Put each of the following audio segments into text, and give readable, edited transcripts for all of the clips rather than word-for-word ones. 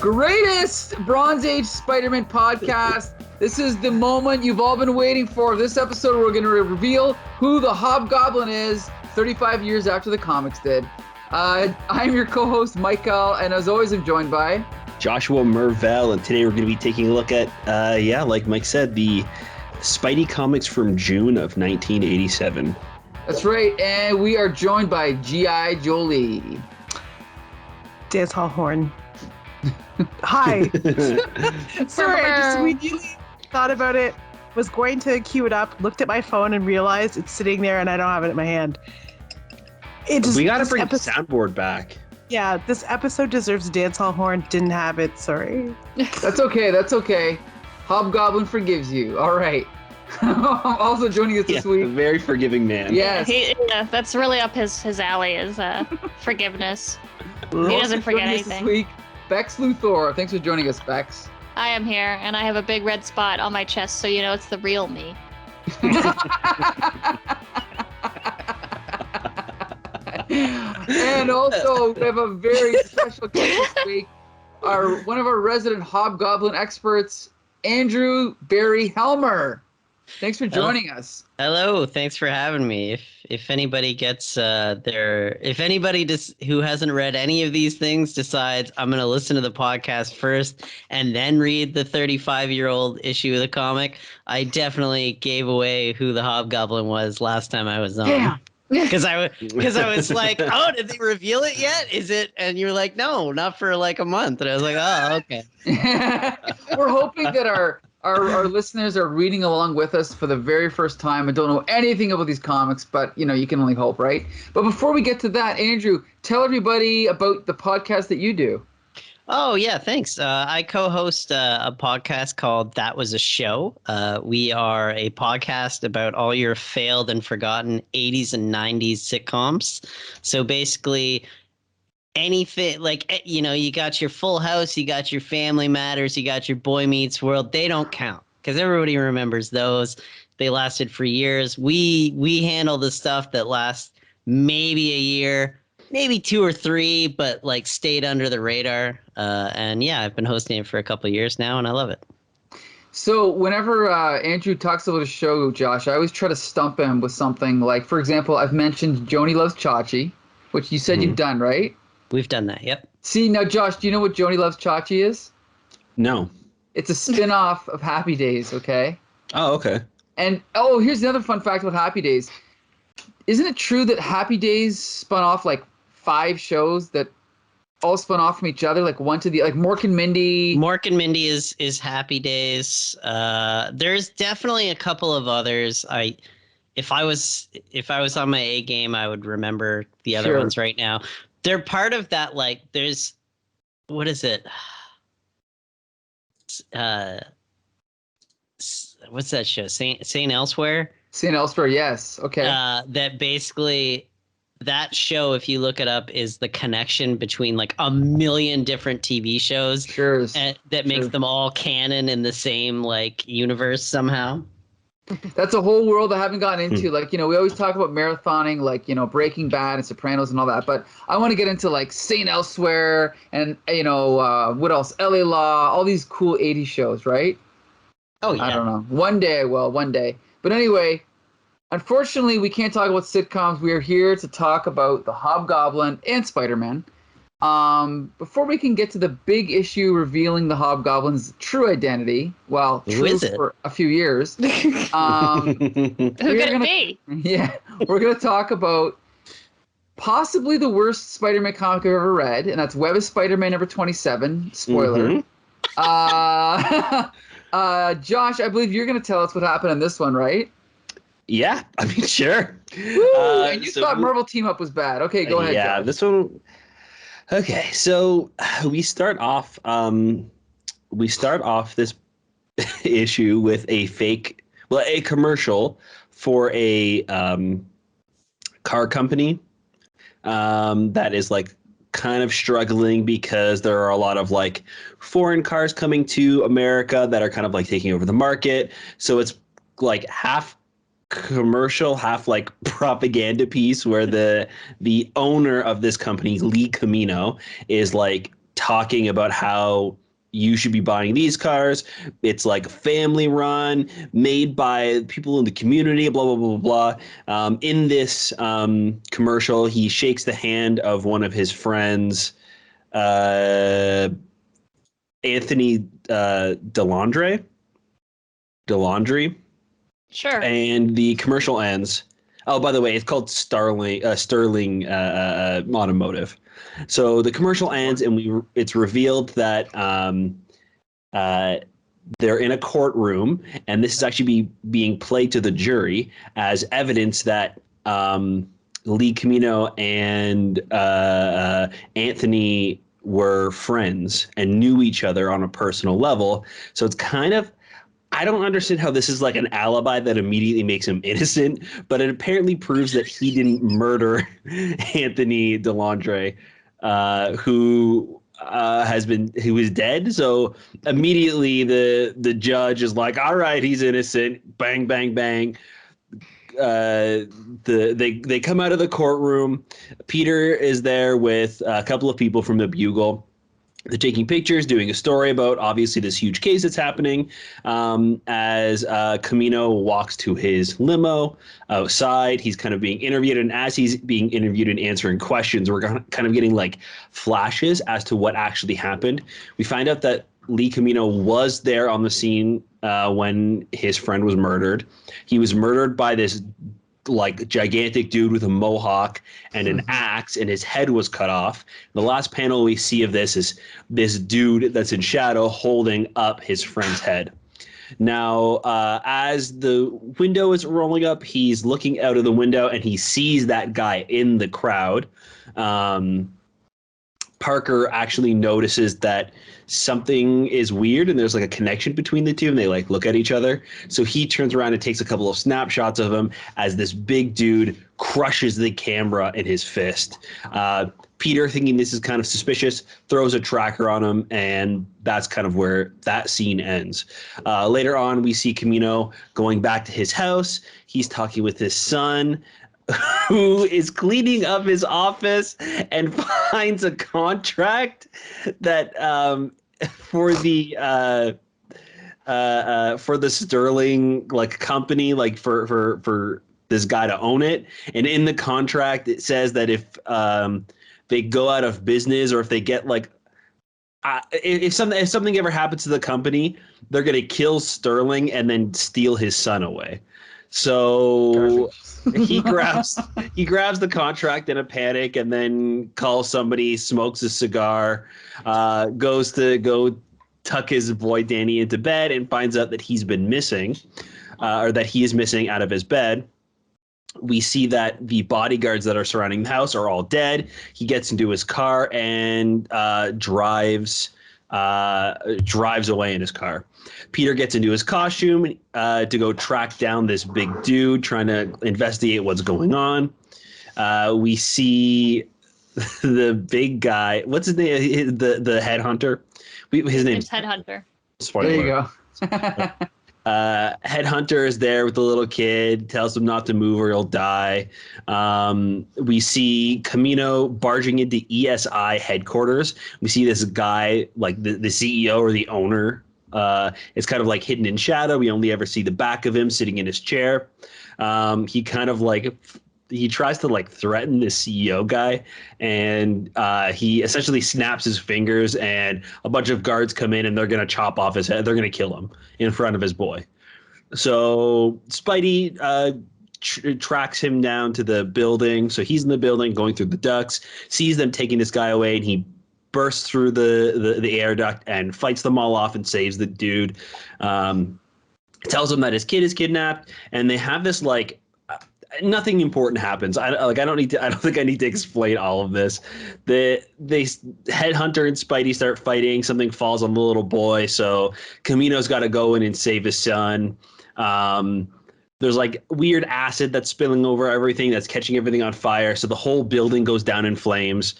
greatest Bronze Age Spider-Man podcast. This is the moment you've all been waiting for. This episode, we're going to reveal who the Hobgoblin is 35 years after the comics did. I'm your co-host, Michael, and as always, I'm joined by... Joshua Mervell, and today we're going to be taking a look at, like Mike said, the Spidey comics from June of 1987. That's right, and we are joined by G.I. Jolie. Dance hall horn. Hi. Sorry, I just immediately thought about it, was going to cue it up, looked at my phone and realized it's sitting there and I don't have it in my hand. We got to bring the soundboard back. Yeah, this episode deserves a dance hall horn. Didn't have it, sorry. That's okay. Hobgoblin forgives you. All right. Also joining us this week. A very forgiving man. Yes. Yeah, that's really up his alley is forgiveness. He doesn't forget anything. This week, Bex Luthor. Thanks for joining us, Bex. I am here, and I have a big red spot on my chest, so you know it's the real me. And also, we have a very special guest this week. One of our resident Hobgoblin experts, Andrew Barry Helmer. Thanks for joining us. Hello, thanks for having me. If anybody gets if anybody who hasn't read any of these things decides I'm going to listen to the podcast first and then read the 35-year-old issue of the comic, I definitely gave away who the Hobgoblin was last time I was on. Yeah. Because I was like, oh, did they reveal it yet? Is it? And you were like, no, not for like a month. And I was like, oh, okay. We're hoping that our listeners are reading along with us for the very first time and don't know anything about these comics, but you can only hope, right? But before we get to that, Andrew, tell everybody about the podcast that you do. Oh, yeah, thanks. I co-host a podcast called That Was a Show. We are a podcast about all your failed and forgotten 80s and 90s sitcoms. So basically anything like, you got your Full House, you got your Family Matters, you got your Boy Meets World. They don't count because everybody remembers those. They lasted for years. We handle the stuff that lasts maybe a year, maybe 2 or 3, but like stayed under the radar. And yeah, I've been hosting it for a couple of years now, and I love it. So whenever Andrew talks about a show, Josh, I always try to stump him with something like, for example, I've mentioned Joni Loves Chachi, which you said you've done, right? We've done that, yep. See, now, Josh, do you know what Joni Loves Chachi is? No. It's a spin-off of Happy Days, okay? Oh, okay. And, here's another fun fact about Happy Days. Isn't it true that Happy Days spun off, 5 shows that all spun off from each other, one to the Mork and Mindy. Mork and Mindy is Happy Days. There's definitely a couple of others. If I was on my A game, I would remember the other ones right now. They're part of that. There's what is it? What's that show? Saint Elsewhere. Saint Elsewhere, yes. Okay. That basically. That show, if you look it up, is the connection between a million different TV shows that makes them all canon in the same universe somehow. That's a whole world I haven't gotten into. We always talk about marathoning, Breaking Bad and Sopranos and all that. But I want to get into Saint Elsewhere and what else? LA Law, all these cool 80s shows, right? Oh yeah. I don't know. One day I will. One day. But anyway. Unfortunately, we can't talk about sitcoms. We are here to talk about the Hobgoblin and Spider-Man. Before we can get to the big issue revealing the Hobgoblin's true identity, true for a few years. Who could it be? Yeah, we're going to talk about possibly the worst Spider-Man comic I've ever read, and that's Web of Spider-Man number 27. Spoiler. Josh, I believe you're going to tell us what happened in this one, right? Yeah, I mean, sure. And you thought Marvel Team Up was bad. Okay, go ahead. Yeah, Josh. this one. Okay, so we start off this issue with a commercial for a car company that is kind of struggling because there are a lot of foreign cars coming to America that are kind of taking over the market. So it's half commercial, half propaganda piece where the owner of this company, Lee Camino, is talking about how you should be buying these cars. It's like family run, made by people in the community, blah, blah, blah, blah, blah. In this commercial, he shakes the hand of one of his friends, Anthony Delandre. Sure. And the commercial ends. Oh, by the way, it's called Sterling Automotive. So the commercial ends, and it's revealed that they're in a courtroom, and this is actually being played to the jury as evidence that Lee Camino and Anthony were friends and knew each other on a personal level. So it's kind of, I don't understand how this is like an alibi that immediately makes him innocent, but it apparently proves that he didn't murder Anthony Delandre, who is dead. So immediately the judge is like, all right, he's innocent. Bang, bang, bang. They come out of the courtroom. Peter is there with a couple of people from the Bugle. They're taking pictures, doing a story about obviously this huge case that's happening. As Camino walks to his limo outside, he's kind of being interviewed, and as he's being interviewed and answering questions, we're kind of getting like flashes as to what actually happened. We find out that Lee Camino was there on the scene when his friend was murdered. He was murdered by this like gigantic dude with a mohawk and an axe, and his head was cut off. The last panel we see of this is this dude that's in shadow holding up his friend's head. Now, as the window is rolling up, he's looking out of the window and he sees that guy in the crowd. Parker actually notices that something is weird and there's like a connection between the two, and they like look at each other. So he turns around and takes a couple of snapshots of him as this big dude crushes the camera in his fist. Peter, thinking this is kind of suspicious, throws a tracker on him, and that's kind of where that scene ends. Later on, we see Camino going back to his house. He's talking with his son, who is cleaning up his office and finds a contract that for the Sterling like company, like for this guy to own it. And in the contract, it says that if they go out of business, or if they get like if something ever happens to the company, they're gonna kill Sterling and then steal his son away. So he grabs the contract in a panic, and then calls somebody, smokes a cigar, goes to go tuck his boy Danny into bed, and finds out that he's been missing, or that he is missing out of his bed. We see that the bodyguards that are surrounding the house are all dead. He gets into his car and drives away in his car. Peter gets into his costume to go track down this big dude, trying to investigate what's going on. We see the big guy. What's his name? The headhunter. His name's Headhunter. Spoiler. There you go. Headhunter is there with the little kid, tells him not to move or he'll die. We see Camino barging into ESI headquarters. We see this guy, like the CEO or the owner. It's kind of like hidden in shadow. We only ever see the back of him sitting in his chair. He kind of like, he tries to like threaten this CEO guy, and he essentially snaps his fingers, and a bunch of guards come in and they're going to chop off his head. They're going to kill him in front of his boy. So Spidey tracks him down to the building. So he's in the building going through the ducts, sees them taking this guy away, and he bursts through the air duct and fights them all off and saves the dude. Tells him that his kid is kidnapped, and they have this like, nothing important happens. I don't think I need to explain all of this. They Headhunter and Spidey start fighting. Something falls on the little boy, so Camino's got to go in and save his son. There's like weird acid that's spilling over everything, that's catching everything on fire. So the whole building goes down in flames.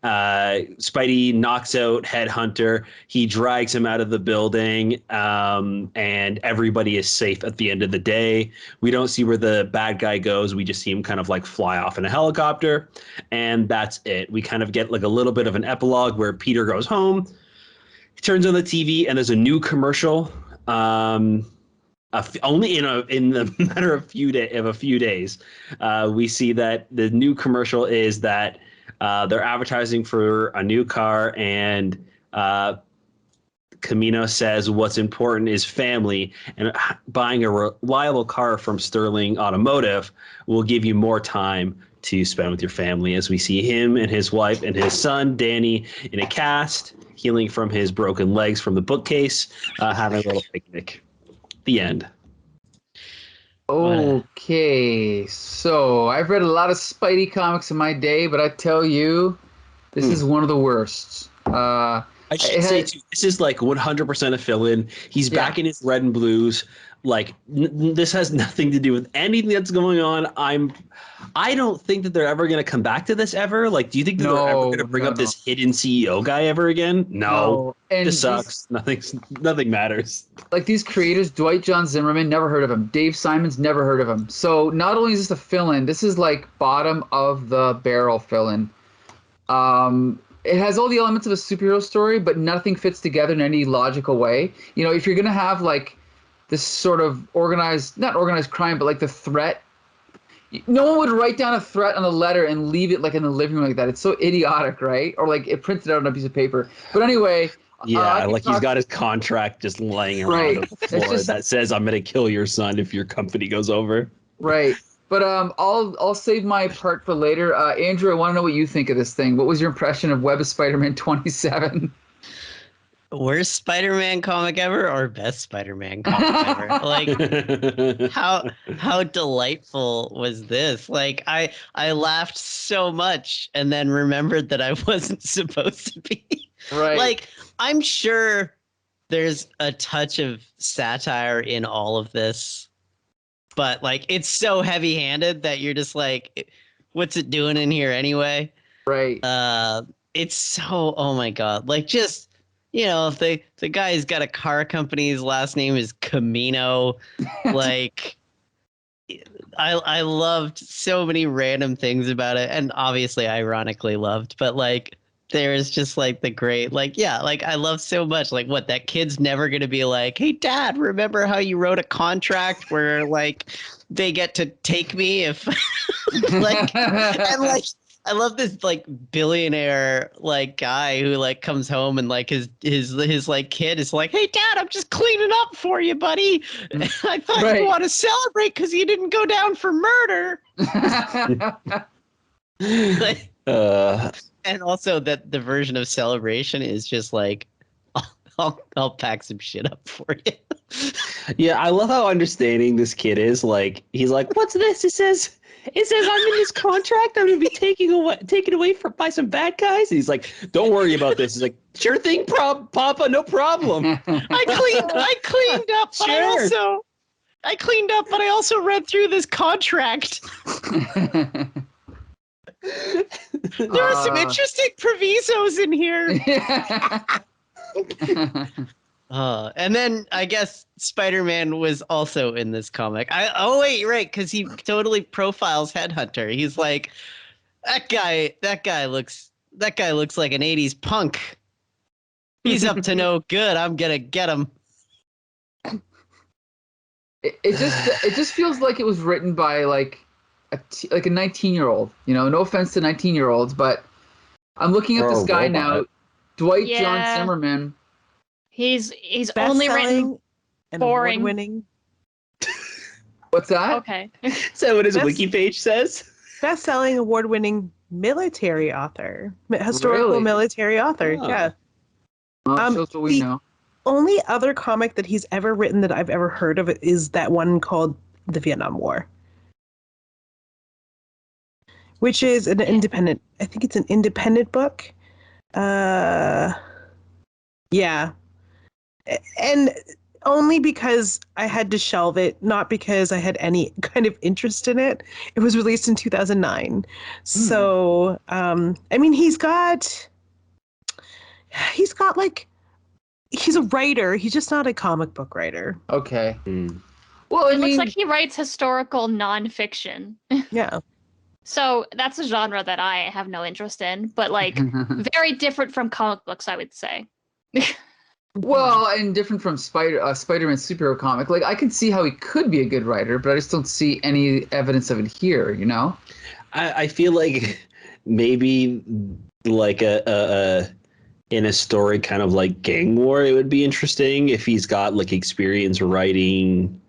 Spidey knocks out Headhunter. He drags him out of the building, and everybody is safe at the end of the day. We don't see where the bad guy goes. We just see him kind of like fly off in a helicopter, and that's it. We kind of get like a little bit of an epilogue where Peter goes home. He turns on the TV, and there's a new commercial. Only in the matter of a few days, we see that the new commercial is that they're advertising for a new car, and Camino says what's important is family, and buying a reliable car from Sterling Automotive will give you more time to spend with your family. As we see him and his wife and his son Danny in a cast, healing from his broken legs from the bookcase, having a little picnic. The end. Okay, so I've read a lot of Spidey comics in my day, but I tell you, this is one of the worst. I should say too, this is like 100% a fill-in. He's back in his red and blues. Like this has nothing to do with anything that's going on. I don't think that they're ever going to come back to this ever. Like, do you think that they're ever going to bring up this hidden CEO guy ever again? No. And this sucks. Nothing matters. Like these creators, Dwight John Zimmerman, never heard of him. Dave Simons, never heard of him. So not only is this a fill-in, this is like bottom of the barrel fill-in. It has all the elements of a superhero story, but nothing fits together in any logical way. You know, if you're going to have like this sort of not organized crime, but like the threat, no one would write down a threat on a letter and leave it like in the living room like that. It's so idiotic, right? Or like it printed out on a piece of paper. But anyway, he's got his contract just laying around on the floor that says, "I'm going to kill your son if your company goes over." Right. But I'll save my part for later. Andrew, I want to know what you think of this thing. What was your impression of Web of Spider-Man 27? Worst Spider-Man comic ever or best Spider-Man comic ever? Like, how delightful was this? Like, I laughed so much and then remembered that I wasn't supposed to be. Right. Like, I'm sure there's a touch of satire in all of this, but like, it's so heavy-handed that you're just like, what's it doing in here anyway? Right. It's so, oh my God, like just. You know, if the guy's got a car company, his last name is Camino. Like, I loved so many random things about it, and obviously, ironically loved. But like, there's just like the great, like, yeah, like I love so much. Like, what that kid's never gonna be like, hey, Dad, remember how you wrote a contract where like they get to take me if like and like. I love this like billionaire like guy who like comes home and like his like kid is like, hey Dad, I'm just cleaning up for you, buddy. I thought you want to celebrate because you didn't go down for murder. Like, and also that the version of celebration is just like, I'll pack some shit up for you. Yeah, I love how understanding this kid is. Like, he's like, what's this? It says I'm in this contract. I'm going to be taken away by some bad guys. And he's like, don't worry about this. He's like, sure thing, Papa, no problem. I cleaned up, but sure. I cleaned up, but I also read through this contract. There are some interesting provisos in here. And then I guess Spider-Man was also in this comic. Right, because he totally profiles Headhunter. He's like, that guy looks like an 80s punk. He's up to no good. I'm gonna get him. It just feels like it was written by like a 19-year-old. You know, no offense to 19-year-olds, but I'm looking at this guy now, Dwight John Zimmerman. He's only written and boring. Award-winning. What's that? Okay. Is that what his wiki page says? Best-selling, award-winning military author, historical military author. Oh. Yeah. Well, shows what we know. Only other comic that he's ever written that I've ever heard of is that one called The Vietnam War, which is an independent. I think it's an independent book. Yeah. And only because I had to shelve it, not because I had any kind of interest in it. It was released in 2009. So, I mean, he's got like, he's a writer. He's just not a comic book writer. Okay. Mm. Well, I It looks mean, like he writes historical nonfiction. Yeah. So that's a genre that I have no interest in, but like very different from comic books, I would say. well, and different from Spider-Man superhero comic. Like, I can see how he could be a good writer, but I just don't see any evidence of it here. You know? I feel like maybe like a in a story kind of like Gang War, it would be interesting if he's got like experience writing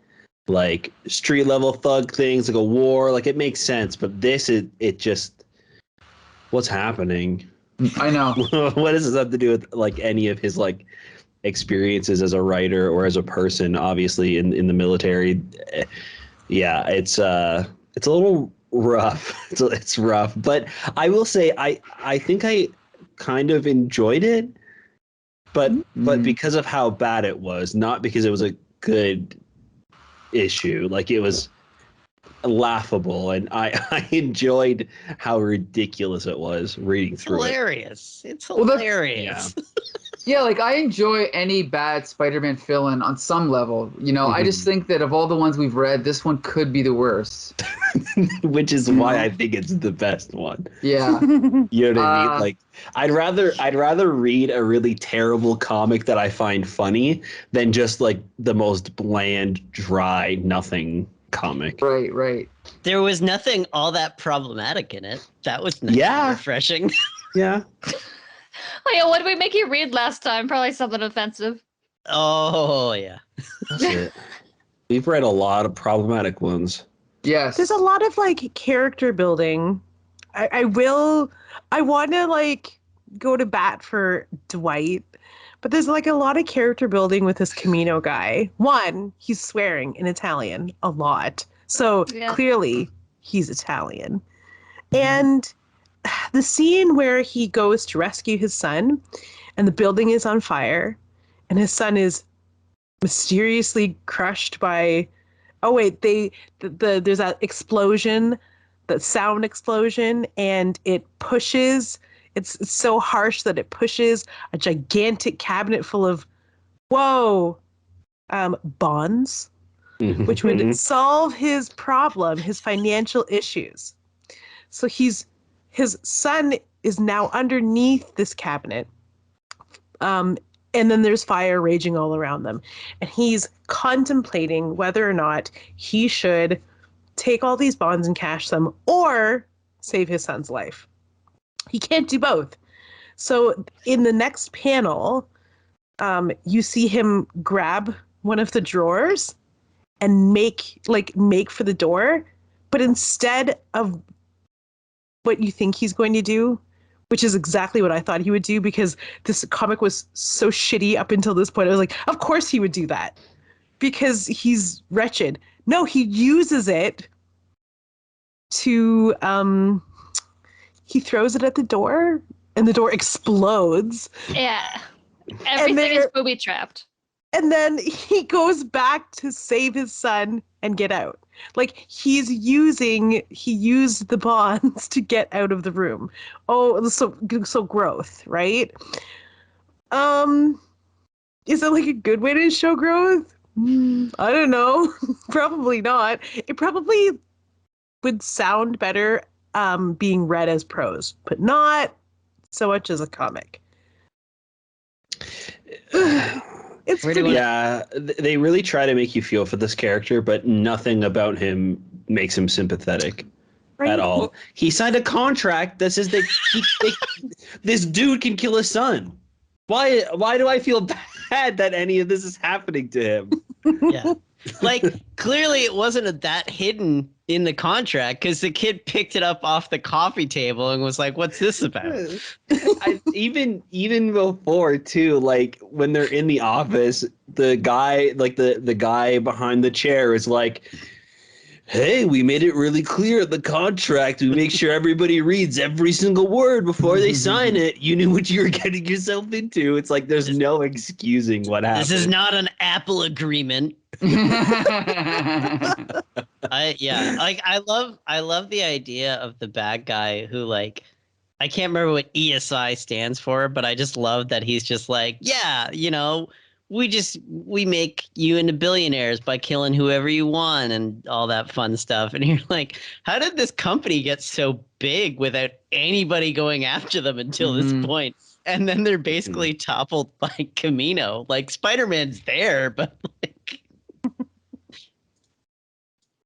like street level thug things, like a war. Like, it makes sense, but this is it just what's happening? I know. What does this have to do with like any of his like experiences as a writer or as a person? Obviously, in the military, yeah, it's a little rough. It's rough, but I will say I think I kind of enjoyed it, but because of how bad it was, not because it was a good issue. Like, it was laughable, and I enjoyed how ridiculous it was reading through it. Hilarious. It's Well, that's- hilarious. Yeah, like, I enjoy any bad Spider-Man fill-in on some level. You know, I just think that of all the ones we've read, this one could be the worst. Which is why I think it's the best one. Yeah. You know what I mean? Like, I'd rather read a really terrible comic that I find funny than just like the most bland, dry, nothing comic. Right. There was nothing all that problematic in it. That was nice Yeah. and refreshing. Yeah. Oh yeah, what did we make you read last time? Probably something offensive. Oh, yeah. That's it. We've read a lot of problematic ones. Yes. There's a lot of like character building. I want to like go to bat for Dwight, but there's like a lot of character building with this Camino guy. One, he's swearing in Italian a lot. So Yeah. clearly he's Italian. And the scene where he goes to rescue his son and the building is on fire and his son is mysteriously crushed by there's that explosion, that sound explosion, and it pushes, it's so harsh that it pushes a gigantic cabinet full of bonds, which would solve his problem, his financial issues. So his son is now underneath this cabinet. And then there's fire raging all around them. And he's contemplating whether or not he should take all these bonds and cash them or save his son's life. He can't do both. So in the next panel, you see him grab one of the drawers and make for the door. But instead of what you think he's going to do, which is exactly what I thought he would do, because this comic was so shitty up until this point. I was like, of course he would do that because he's wretched. No, he uses it to, he throws it at the door and the door explodes. Yeah. Everything is booby trapped. And then he goes back to save his son and get out. Like, he used the bonds to get out of the room. Oh, so growth, right? Is it like a good way to show growth? I don't know. Probably not. It probably would sound better being read as prose, but not so much as a comic. It's pretty. Yeah, they really try to make you feel for this character, but nothing about him makes him sympathetic at all. He signed a contract that says this dude can kill his son. Why do I feel bad that any of this is happening to him? Yeah. Like, clearly it wasn't that hidden in the contract because the kid picked it up off the coffee table and was like, what's this about? Even before too, like when they're in the office, the guy, like the guy behind the chair is like, hey, we made it really clear in the contract. We make sure everybody reads every single word before they sign it. You knew what you were getting yourself into. It's like there's no excusing what happened. This is not an Apple agreement. I love the idea of the bad guy who, like, I can't remember what ESI stands for, but I just love that he's just like, yeah, you know, we make you into billionaires by killing whoever you want and all that fun stuff. And you're like, how did this company get so big without anybody going after them until this point? And then they're basically toppled by Camino. Like, Spider-Man's there, but like,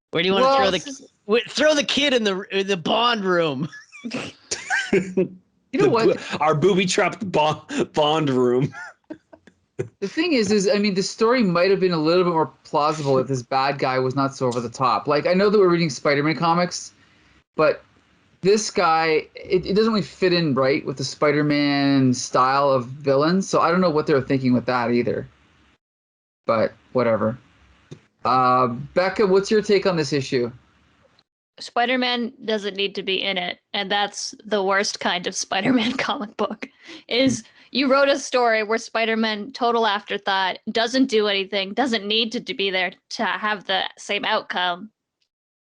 where do you want to throw the kid in the bond room? You know what? Our booby-trapped bond room. The thing is I mean, the story might have been a little bit more plausible if this bad guy was not so over the top. Like, I know that we're reading Spider-Man comics, but this guy, it doesn't really fit in right with the Spider-Man style of villains. So I don't know what they were thinking with that either. But whatever. Becca, what's your take on this issue? Spider-Man doesn't need to be in it, and that's the worst kind of Spider-Man comic book. Is you wrote a story where Spider-Man, total afterthought, doesn't do anything, doesn't need to be there to have the same outcome,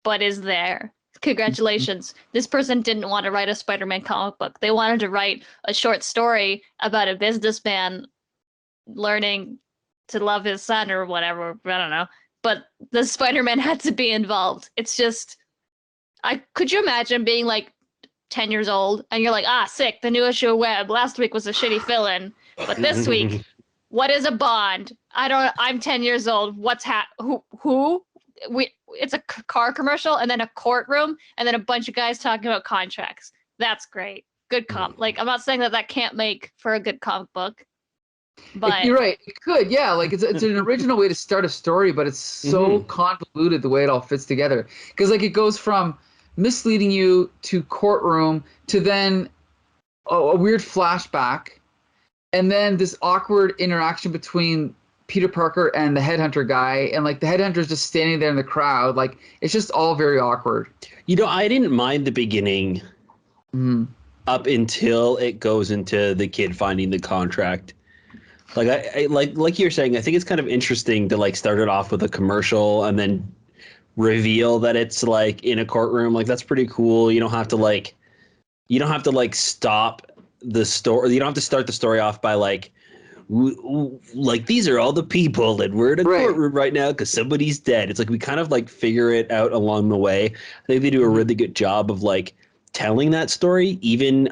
but is there. Congratulations. This person didn't want to write a Spider-Man comic book. They wanted to write a short story about a businessman learning to love his son or whatever. I don't know. But the Spider-Man had to be involved. It's just... could you imagine being like 10 years old and you're like, sick, the new issue of Web. Last week was a shitty fill-in, but this week, what is a bond? I'm 10 years old. It's a car commercial and then a courtroom and then a bunch of guys talking about contracts. That's great. Good Like, I'm not saying that can't make for a good comic book, but you're right. It could, yeah. Like, it's an original way to start a story, but it's so convoluted the way it all fits together. Because, like, it goes from misleading you to courtroom to then a weird flashback, and then this awkward interaction between Peter Parker and the headhunter guy, and like the headhunter's just standing there in the crowd. Like, it's just all very awkward. You know, I didn't mind the beginning up until it goes into the kid finding the contract. Like, I like you're saying, I think it's kind of interesting to like start it off with a commercial and then reveal that it's like in a courtroom. Like, that's pretty cool. You don't have to stop the story. You don't have to start the story off by like these are all the people and we're in a courtroom right now because somebody's dead. It's like we kind of like figure it out along the way. I think they do a really good job of like telling that story, even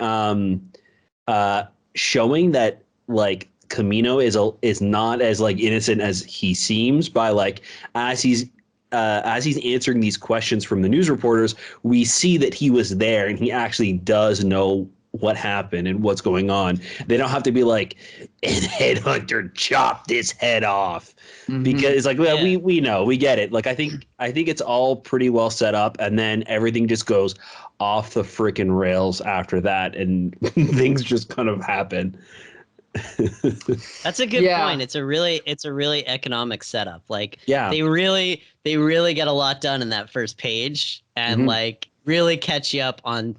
showing that like Camino is not as like innocent as he seems by like as he's answering these questions from the news reporters, we see that he was there and he actually does know what happened and what's going on. They don't have to be like, and headhunter chopped his head off because it's like, well, we know, we get it. Like, I think it's all pretty well set up, and then everything just goes off the freaking rails after that, and things just kind of happen. That's a good point. It's a really economic setup. Like, they really get a lot done in that first page, and like really catch you up on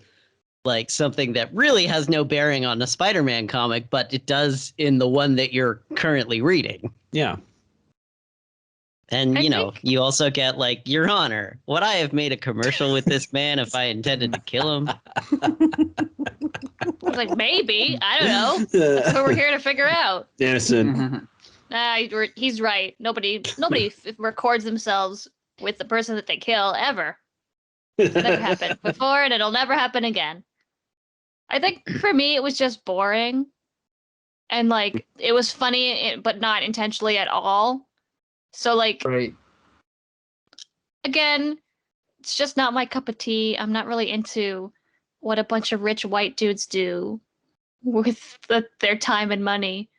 like something that really has no bearing on a Spider-Man comic, but it does in the one that you're currently reading. Yeah. And, you also get, like, Your Honor, would I have made a commercial with this man if I intended to kill him? I was like, maybe. I don't know. That's what we're here to figure out. Innocent. He's right. Nobody records themselves with the person that they kill, ever. It's never happened before, and it'll never happen again. I think, for me, it was just boring. And, like, it was funny, but not intentionally at all. So, like, again, it's just not my cup of tea. I'm not really into what a bunch of rich white dudes do with their time and money.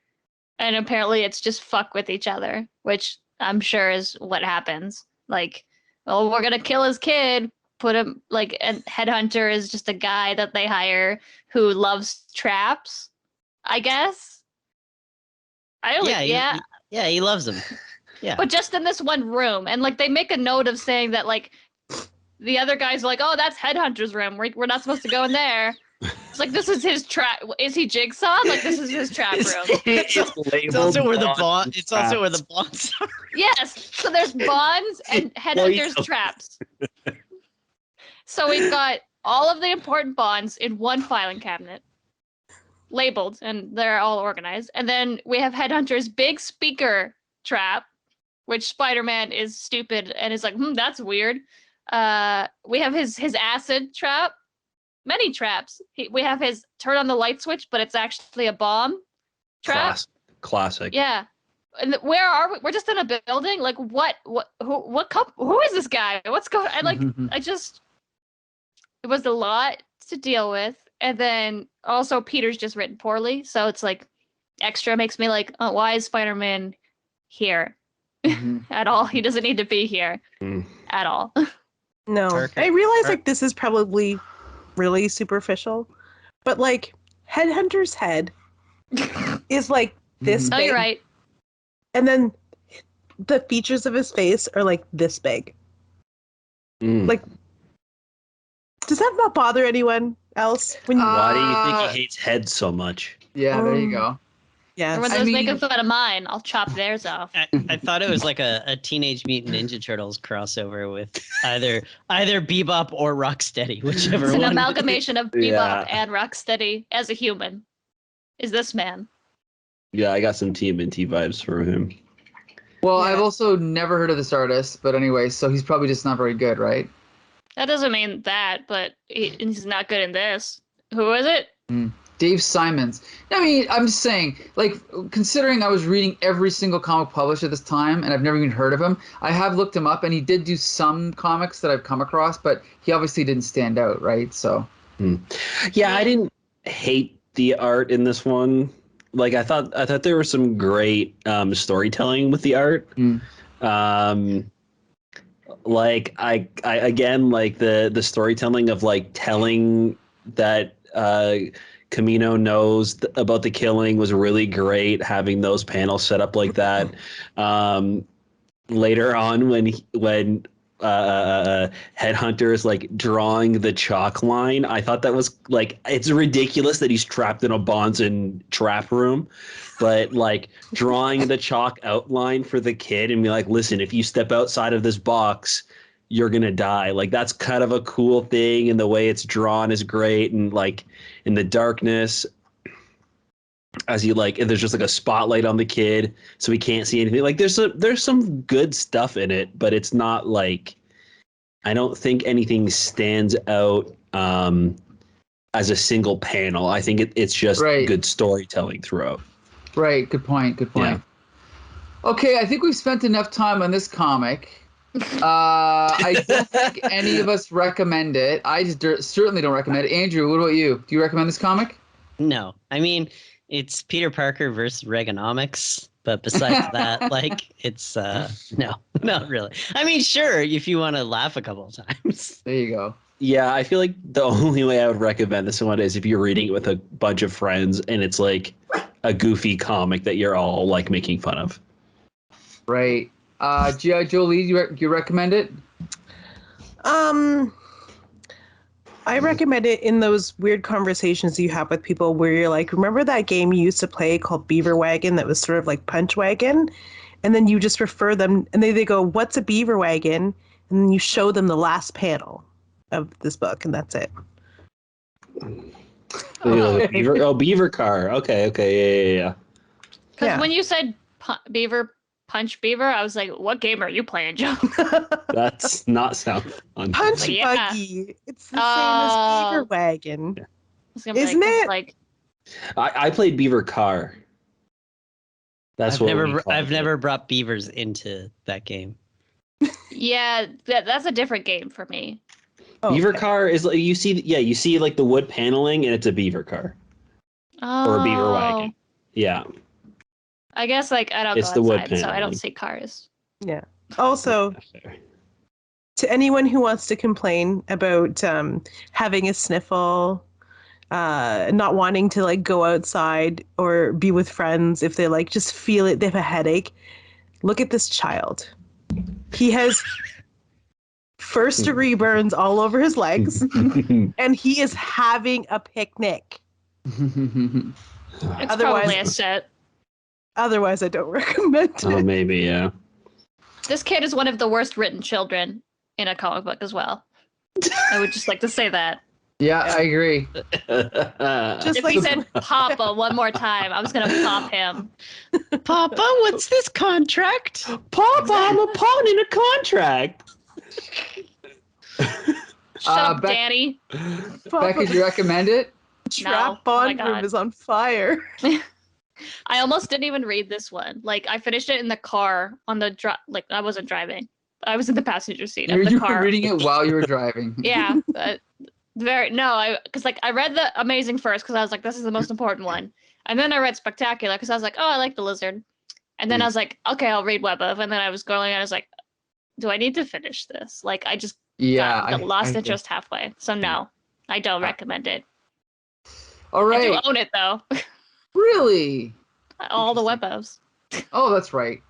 And apparently it's just fuck with each other, which I'm sure is what happens. Like, oh, we're going to kill his kid. Put him, like, a headhunter is just a guy that they hire who loves traps, I guess. I don't he loves them. Yeah. But just in this one room. And, like, they make a note of saying that, like, the other guys are like, "Oh, that's Headhunter's room. We're not supposed to go in there." It's like, this is his trap. Is he Jigsaw? Like, this is his trap room. It's also where the bond. It's also where the bonds are. Yes. So there's bonds and Headhunter's traps. So we've got all of the important bonds in one filing cabinet, labeled, and they're all organized. And then we have Headhunter's big speaker trap, which Spider-Man is stupid and is like, that's weird. We have his acid trap. Many traps. We have his turn on the light switch, but it's actually a bomb trap. Classic. Yeah. And where are we? We're just in a building. Like, who is this guy? What's going on? It was a lot to deal with. And then also Peter's just written poorly. So it's like extra makes me like, oh, why is Spider-Man here at all? He doesn't need to be here at all. No. Perfect. I realize like this is probably really superficial, but like Headhunter's head is like this Oh, big, you're right. and then the features of his face are like this big. Like, does that not bother anyone else? When you, Why do you think he hates heads so much? Yeah, there you go. yeah, When those making fun of mine, I'll chop theirs off. I thought it was like a Teenage Mutant Ninja Turtles crossover with either Bebop or Rocksteady, whichever It's an one. amalgamation of Bebop Yeah. and Rocksteady as a human. Is this man? Yeah, I got some TMNT vibes from him. Well, Yeah. I've also never heard of this artist, but anyway, so he's probably just not very good, right? That doesn't mean that, but he's not good in this. Who is it? Dave Simons. I mean, I'm just saying, like, considering I was reading every single comic published at this time, and I've never even heard of him, I have looked him up, and he did do some comics that I've come across, but he obviously didn't stand out, right? So, Yeah, I didn't hate the art in this one. Like, I thought there was some great storytelling with the art. Like I again, like the storytelling of like telling that Camino knows about the killing was really great. Having those panels set up like that. Later on, when Headhunter is like drawing the chalk line, I thought that was like, it's ridiculous that he's trapped in a bonds and trap room, but like drawing the chalk outline for the kid and be like, listen, if you step outside of this box, you're gonna die. Like, that's kind of a cool thing, and the way it's drawn is great, and like in the darkness, as you like, and there's just like a spotlight on the kid so he can't see anything. Like, there's some good stuff in it, but it's not like, I don't think anything stands out as a single panel. I think it's just good storytelling throughout. right. Good point. Good point. Yeah. Okay, I think we've spent enough time on this comic. I don't think any of us recommend it. I just certainly don't recommend it. Andrew, what about you? Do you recommend this comic? No, I mean, it's Peter Parker versus Reaganomics, but besides that, like, it's no, not really. I mean, sure, if you want to laugh a couple of times. There you go. Yeah, I feel like the only way I would recommend this one is if you're reading it with a bunch of friends and it's like a goofy comic that you're all like making fun of. Right. G.I. Jolie, you recommend it? I recommend it in those weird conversations you have with people where you're like, remember that game you used to play called Beaver Wagon that was sort of like Punch Wagon? And then you just refer them, and they go, what's a beaver wagon? And then you show them the last panel of this book, and that's it. Beaver car. Okay, yeah. Because when you said Punch Beaver, I was like, what game are you playing, Joe? That's not sound fun. Punch Yeah. Buggy. It's the same as Beaver Wagon. Isn't it? Like, I played Beaver Car. I've never brought beavers into that game. yeah, that's a different game for me. Oh, Beaver okay. Car is like, you see like the wood paneling and it's a beaver car or a beaver wagon. Yeah. I guess like I don't It's go the wood outside, so I paneling. don't see cars. Yeah. Also, to anyone who wants to complain about having a sniffle, not wanting to like go outside or be with friends if they like just feel it, they have a headache, look at this child. He has first-degree burns all over his legs, and he is having a picnic. It's Otherwise- probably a set. Otherwise, I don't recommend it. Oh, maybe, yeah. This kid is one of the worst written children in a comic book as well. I would just like to say that. Yeah, I agree. Just If like he said Papa one more time, I was gonna pop him. Papa, what's this contract? Papa, I'm a pawn in a contract. Shut up, Beck- Danny. Becca, do you recommend it? Trap No. Oh my Bond God. room is on fire. I almost didn't even read this one. Like I finished it in the car on the like I wasn't driving. I was in the passenger seat of the You car. were reading it while you were driving. Yeah. Because I read the Amazing first because I was like, this is the most important one. And then I read Spectacular because I was like, oh, I like the lizard. And then I was like, okay, I'll read Web of. And then I was going and I was like, do I need to finish this? Like I just got lost interest halfway. So no, I don't recommend it. All I do right. own it though. Really? All the Web ofs. Oh, that's right.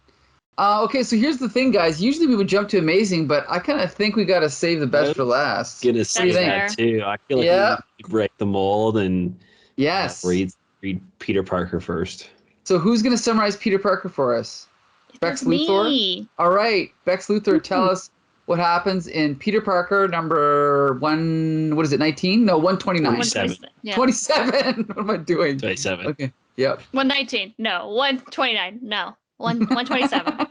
Okay, so here's the thing, guys. Usually we would jump to Amazing, but I kind of think we got to save the best for last. Gonna say fair. that too. I feel like Yeah. we break the mold and Yes. read Peter Parker first. So who's going to summarize Peter Parker for us? Bex It's Luthor? me. All right, Bex Luthor, tell us what happens in Peter Parker number 19? No, 129. 27. Yeah. 27. What am I doing? 27. Okay. Yep. 119. No. 129. No. 127.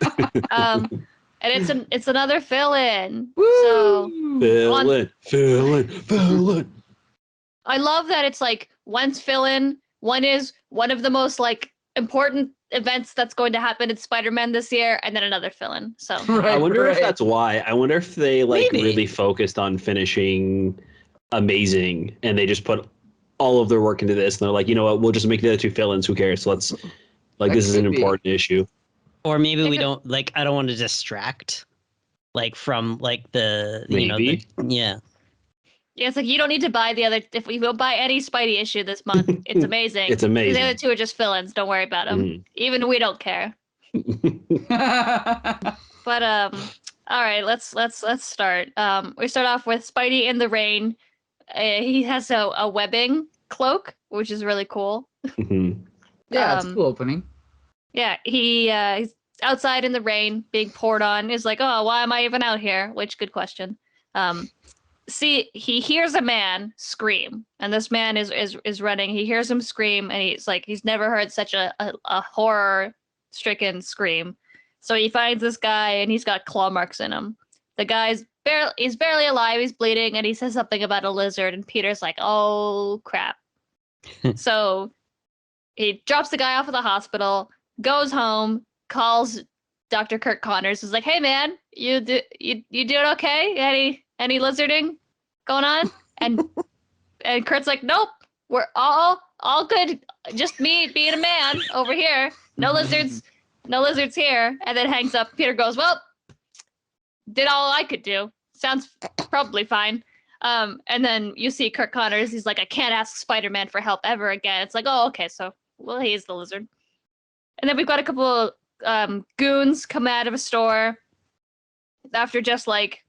And it's another fill-in. So Fill in. I love that it's like one's fill-in, one is one of the most like important events that's going to happen in Spider-Man this year, and then another fill-in. So Right, I wonder if right. that's why. I wonder if they like Maybe. really focused on finishing Amazing and they just put all of their work into this and they're like, you know what, we'll just make the other two fill-ins. Who cares? Let's like That this is an could be. important issue. Or maybe It we could- don't like. I don't want to distract, like from like the Maybe. yeah. yeah, it's like you don't need to buy the other. If we will buy any Spidey issue this month, it's amazing. It's amazing. The other two are just fill-ins. Don't worry about them. Mhm. Even we don't care. But all right, let's start. We start off with Spidey in the rain. He has a webbing cloak, which is really cool. Mhm. Yeah, it's a Um, cool opening. Yeah, he's outside in the rain, being poured on. Is like, oh, why am I even out here? Which good question. See, he hears a man scream, and this man is running. He hears him scream, and he's never heard such a horror-stricken scream. So he finds this guy, and he's got claw marks in him. The guy's barely alive. He's bleeding, and he says something about a lizard, and Peter's like, oh crap. So he drops the guy off at the hospital, goes home, calls Dr. Kirk Connors, is like, hey man, you doing okay? Any lizarding going on? And Kurt's like, nope, we're all good. Just me being a man over here. No lizards here. And then hangs up. Peter goes, well, did all I could do. Sounds probably fine. And then you see Kirk Connors, he's like, I can't ask Spider-Man for help ever again. It's like, oh, okay, so well, he's the lizard. And then we've got a couple goons come out of a store after just like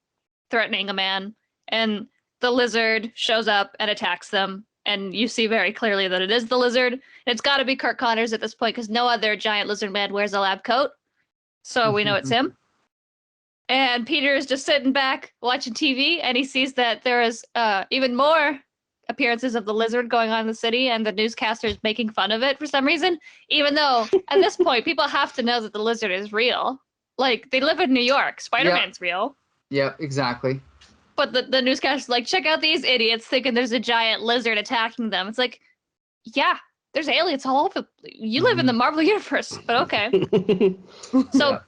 threatening a man, and the lizard shows up and attacks them, and you see very clearly that it is the lizard. And it's got to be Kirk Connors at this point because no other giant lizard man wears a lab coat, so we know it's him. And Peter is just sitting back watching TV, and he sees that there is even more appearances of the lizard going on in the city, and the newscasters making fun of it for some reason, even though at this point people have to know that the lizard is real. Like, they live in New York. Spider-Man's real. Yep, exactly. But the newscasters like, check out these idiots thinking there's a giant lizard attacking them. It's like, yeah, there's aliens all over. You live in the Marvel universe, but okay. So Yeah.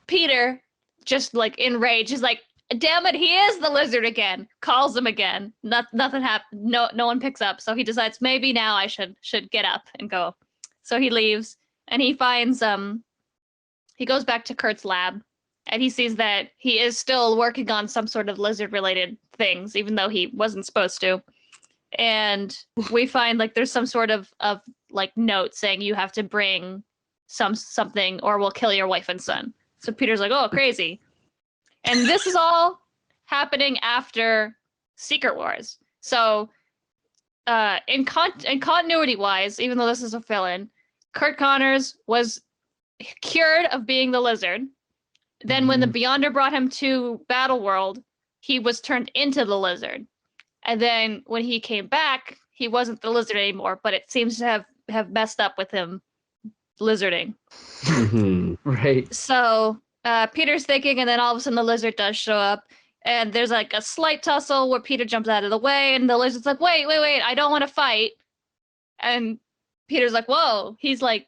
Peter, just like enraged, is like, damn it, he is the lizard again. Calls him again. Nothing happened. No one picks up. So he decides maybe now I should get up and go. So he leaves, and he finds he goes back to Kurt's lab, and he sees that he is still working on some sort of lizard related things, even though he wasn't supposed to. And we find like there's some sort of like note saying you have to bring something or we'll kill your wife and son. So Peter's like, oh, crazy. And this is all happening after Secret Wars. So, in continuity wise, even though this is a fill-in, Curt Connors was cured of being the Lizard. Then when the Beyonder brought him to Battleworld, he was turned into the Lizard. And then when he came back, he wasn't the Lizard anymore, but it seems to have messed up with him lizarding. Right. So Peter's thinking, and then all of a sudden the Lizard does show up. And there's like a slight tussle where Peter jumps out of the way, and the Lizard's like, wait, I don't want to fight. And Peter's like, whoa, he's like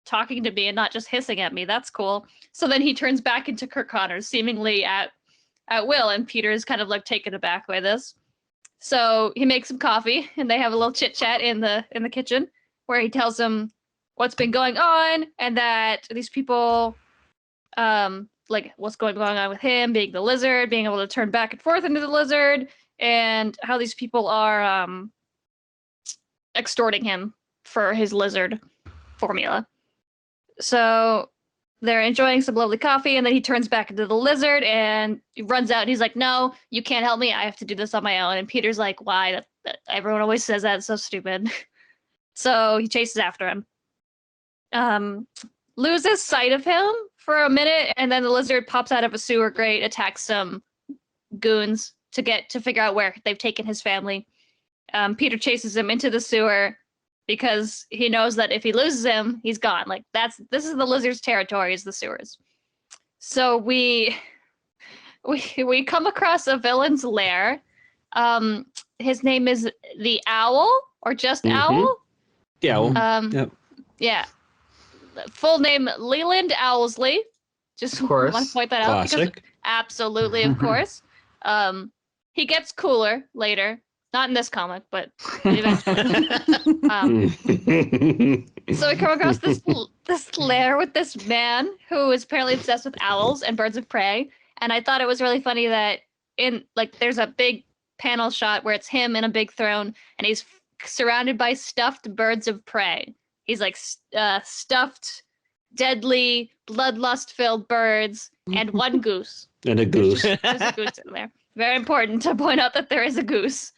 talking to me and not just hissing at me. That's cool. So then he turns back into Curt Connors, seemingly at will, and Peter is kind of like taken aback by this. So he makes some coffee, and they have a little chit chat in the kitchen, where he tells him what's been going on, and that these people, like what's going on with him being the Lizard, being able to turn back and forth into the Lizard, and how these people are extorting him for his Lizard formula. So they're enjoying some lovely coffee, and then he turns back into the Lizard and he runs out, and he's like, no, you can't help me. I have to do this on my own. And Peter's like, why? Everyone always says that. It's so stupid. So he chases after him. Loses sight of him for a minute, and then the Lizard pops out of a sewer grate, attacks some goons to figure out where they've taken his family. Peter chases him into the sewer because he knows that if he loses him, he's gone. Like this is the Lizard's territory, is the sewers. So we come across a villain's lair. His name is the Owl, or just Owl. The Owl. Yep. Yeah. Full name Leland Owlsley. Just want to point that out. Classic. Because absolutely, of course. He gets cooler later. Not in this comic, but eventually. So we come across this lair with this man who is apparently obsessed with owls and birds of prey. And I thought it was really funny that there's a big panel shot where it's him in a big throne, and he's surrounded by stuffed birds of prey. He's like stuffed, deadly, bloodlust-filled birds, and one goose. And a goose. There's a goose in there. Very important to point out that there is a goose.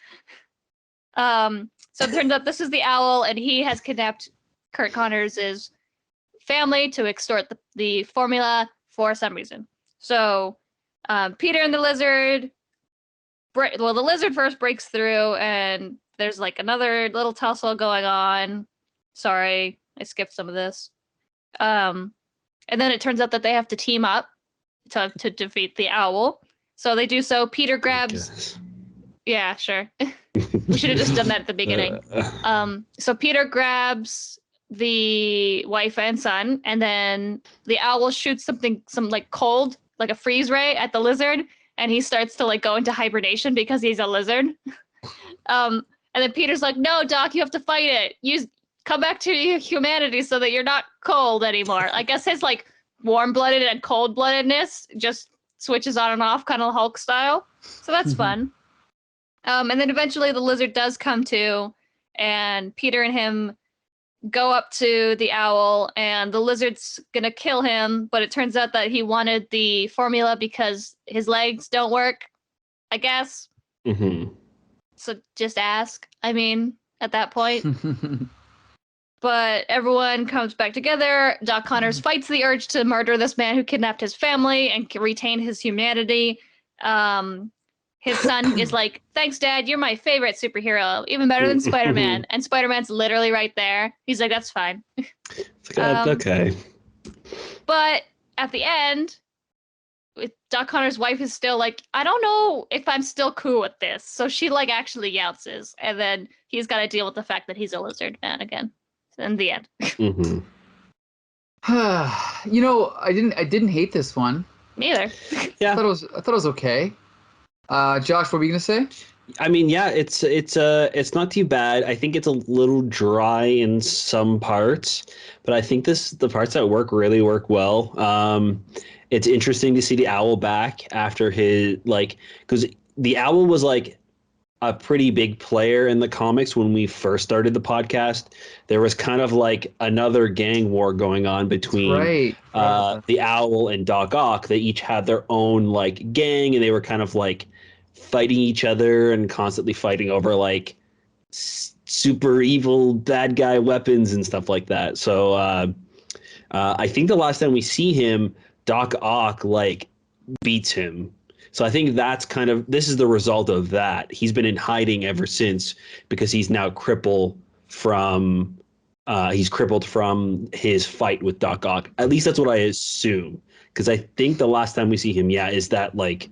So it turns out this is the Owl, and he has kidnapped Curt Connors' family to extort the formula for some reason. So Peter and the Lizard, the Lizard first breaks through, and there's like another little tussle going on. Sorry, I skipped some of this. And then it turns out that they have to team up to defeat the Owl. So they do so. Peter grabs... Yeah, sure. We should have just done that at the beginning. So Peter grabs the wife and son, and then the Owl shoots some like cold, like a freeze ray at the Lizard, and he starts to like go into hibernation because he's a lizard. And then Peter's like, no, Doc, you have to fight it. Come back to your humanity so that you're not cold anymore. I guess his like warm-blooded and cold-bloodedness just switches on and off, kind of Hulk style. So that's fun. And then eventually the Lizard does come to, and Peter and him go up to the Owl, and the Lizard's gonna kill him, but it turns out that he wanted the formula because his legs don't work, I guess. So just ask, I mean, at that point. But everyone comes back together. Doc Connors fights the urge to murder this man who kidnapped his family and retain his humanity. His son is like, thanks, Dad. You're my favorite superhero, even better than Spider-Man. And Spider-Man's literally right there. He's like, that's fine. Okay. But at the end, Doc Connor's wife is still like, I don't know if I'm still cool with this. So she like actually younces. And then he's got to deal with the fact that he's a lizard man again. In the end. You know, I didn't hate this one. Neither. Yeah. I thought it was okay. Josh, what were you gonna say? I mean, yeah, it's not too bad. I think it's a little dry in some parts, but I think the parts that work well. It's interesting to see the Owl back after his because the Owl was like a pretty big player in the comics when we first started the podcast. There was kind of like another gang war going on between the Owl and Doc Ock. They each had their own like gang, and they were kind of like fighting each other and constantly fighting over like super evil bad guy weapons and stuff like that. So I think the last time we see him, Doc Ock like beats him. So I think that's this is the result of that. He's been in hiding ever since because he's now crippled from his fight with Doc Ock. At least that's what I assume. Because I think the last time we see him, is that like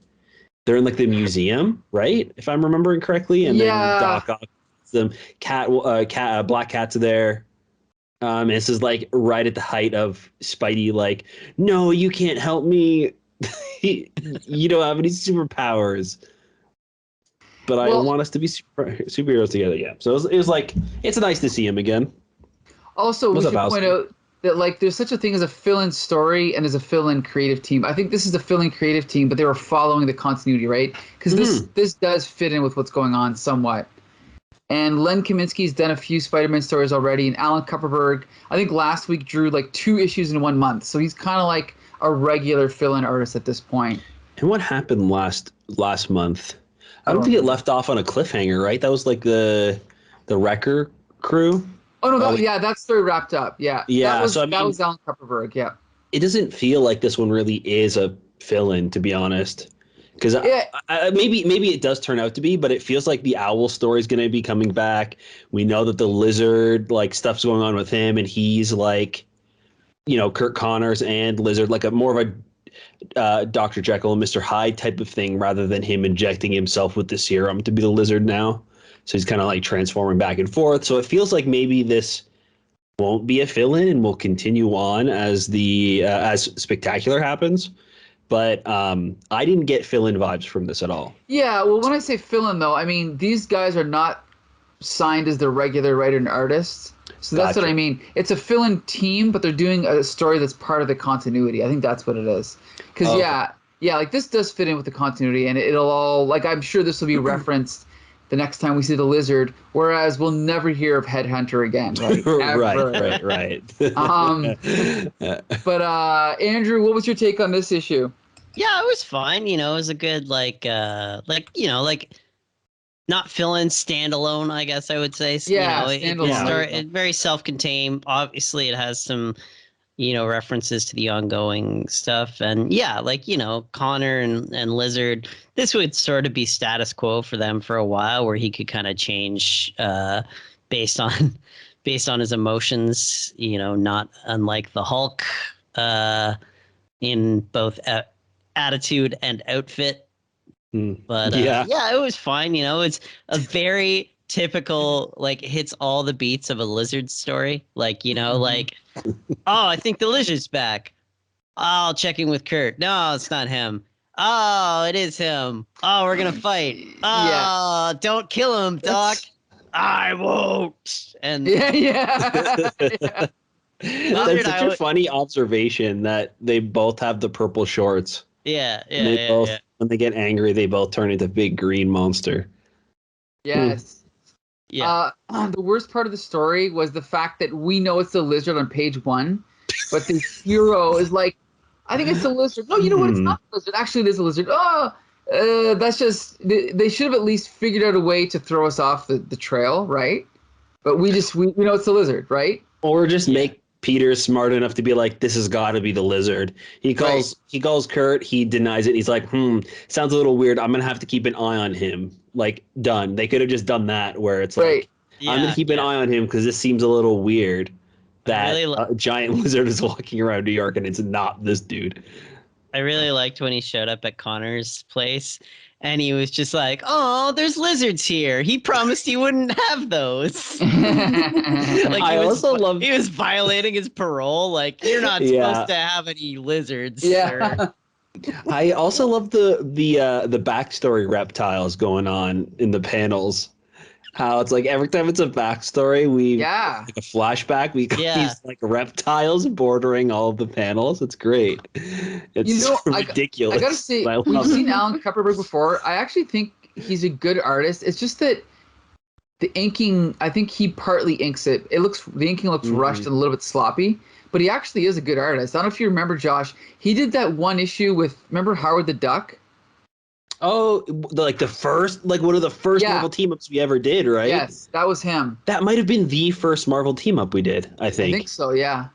they're in like the museum, right? If I'm remembering correctly, and then Doc Ock, them Black Cat's there. And this is like right at the height of Spidey, like, no, you can't help me. You don't have any superpowers. But I want us to be superheroes together. Yeah. So it was like, it's nice to see him again. Also, we should point out that like there's such a thing as a fill-in story and there's a fill-in creative team. I think this is the fill-in creative team, but they were following the continuity, right? Because this does fit in with what's going on somewhat. And Len Kaminski's done a few Spider-Man stories already, and Alan Kupperberg, I think last week drew like 2 issues in 1 month. So he's kind of like a regular fill-in artist at this point. And what happened last month? I don't think it left off on a cliffhanger, right? That was like the Wrecker crew. Oh no, that story wrapped up. Yeah. Yeah. That was Alan Kupperberg. Yeah. It doesn't feel like this one really is a fill-in, to be honest. Because maybe it does turn out to be, but it feels like the Owl story is going to be coming back. We know that the Lizard, like, stuff's going on with him, and he's like, Kurt Connors and Lizard, like a more of a Dr. Jekyll and Mr. Hyde type of thing, rather than him injecting himself with the serum to be the Lizard now. So he's kind of like transforming back and forth. So it feels like maybe this won't be a fill-in and will continue on as as Spectacular happens. But I didn't get fill-in vibes from this at all. Yeah, well, when I say fill-in, though, I mean, these guys are not signed as the regular writer and artists. So that's what I mean. It's a fill-in team, but they're doing a story that's part of the continuity. I think that's what it is. Because, like, this does fit in with the continuity, and it'll all, like, I'm sure this will be referenced the next time we see the Lizard, whereas we'll never hear of Headhunter again. Right. But Andrew, what was your take on this issue? Yeah, it was fine. It was a good like not fill-in, standalone, I guess I would say. Standalone. It's very self-contained. Obviously, it has some references to the ongoing stuff. And Connor and Lizard, this would sort of be status quo for them for a while, where he could kind of change based on his emotions, not unlike the Hulk in both attitude and outfit. But it was fine. It's a very typical, like, hits all the beats of a Lizard story. Like, like, oh, I think the Lizard's back. I'll check in with Kurt. No, it's not him. Oh, it is him. Oh, we're going to fight. Oh, don't kill him, Doc. I won't. And That's such a funny observation that they both have the purple shorts. When they get angry, they both turn into big green monster. Yes. Yeah. The worst part of the story was the fact that we know it's the Lizard on page 1, but the hero is like, I think it's the Lizard. No, you know what? It's not the Lizard. Actually, it is the Lizard. That's just, they should have at least figured out a way to throw us off the trail, right? But we know it's the Lizard, right? Or just make Peter smart enough to be like, this has got to be the Lizard. He calls Kurt. He denies it. He's like, sounds a little weird. I'm going to have to keep an eye on him. Like, done. They could have just done that, where it's like, I'm going to keep an eye on him because this seems a little weird that a giant lizard is walking around New York and it's not this dude. I really liked when he showed up at Connor's place and he was just like, oh, there's lizards here. He promised he wouldn't have those. Like, he was violating his parole. Like, you're not supposed to have any lizards. Yeah. Sir. I also love the backstory reptiles going on in the panels. How it's like every time it's a backstory, like a flashback, we got these like reptiles bordering all of the panels. It's great. It's ridiculous. I gotta say, we've seen Alan Kupperberg before. I actually think he's a good artist. It's just that the inking, I think he partly inks it. The inking looks rushed and a little bit sloppy, but he actually is a good artist. I don't know if you remember, Josh. He did that one issue with, remember Howard the Duck? Oh, the first, like one of the first Yeah. Marvel team ups we ever did, right? Yes, that was him. That might have been the first Marvel team up we did, I I think. think so, yeah.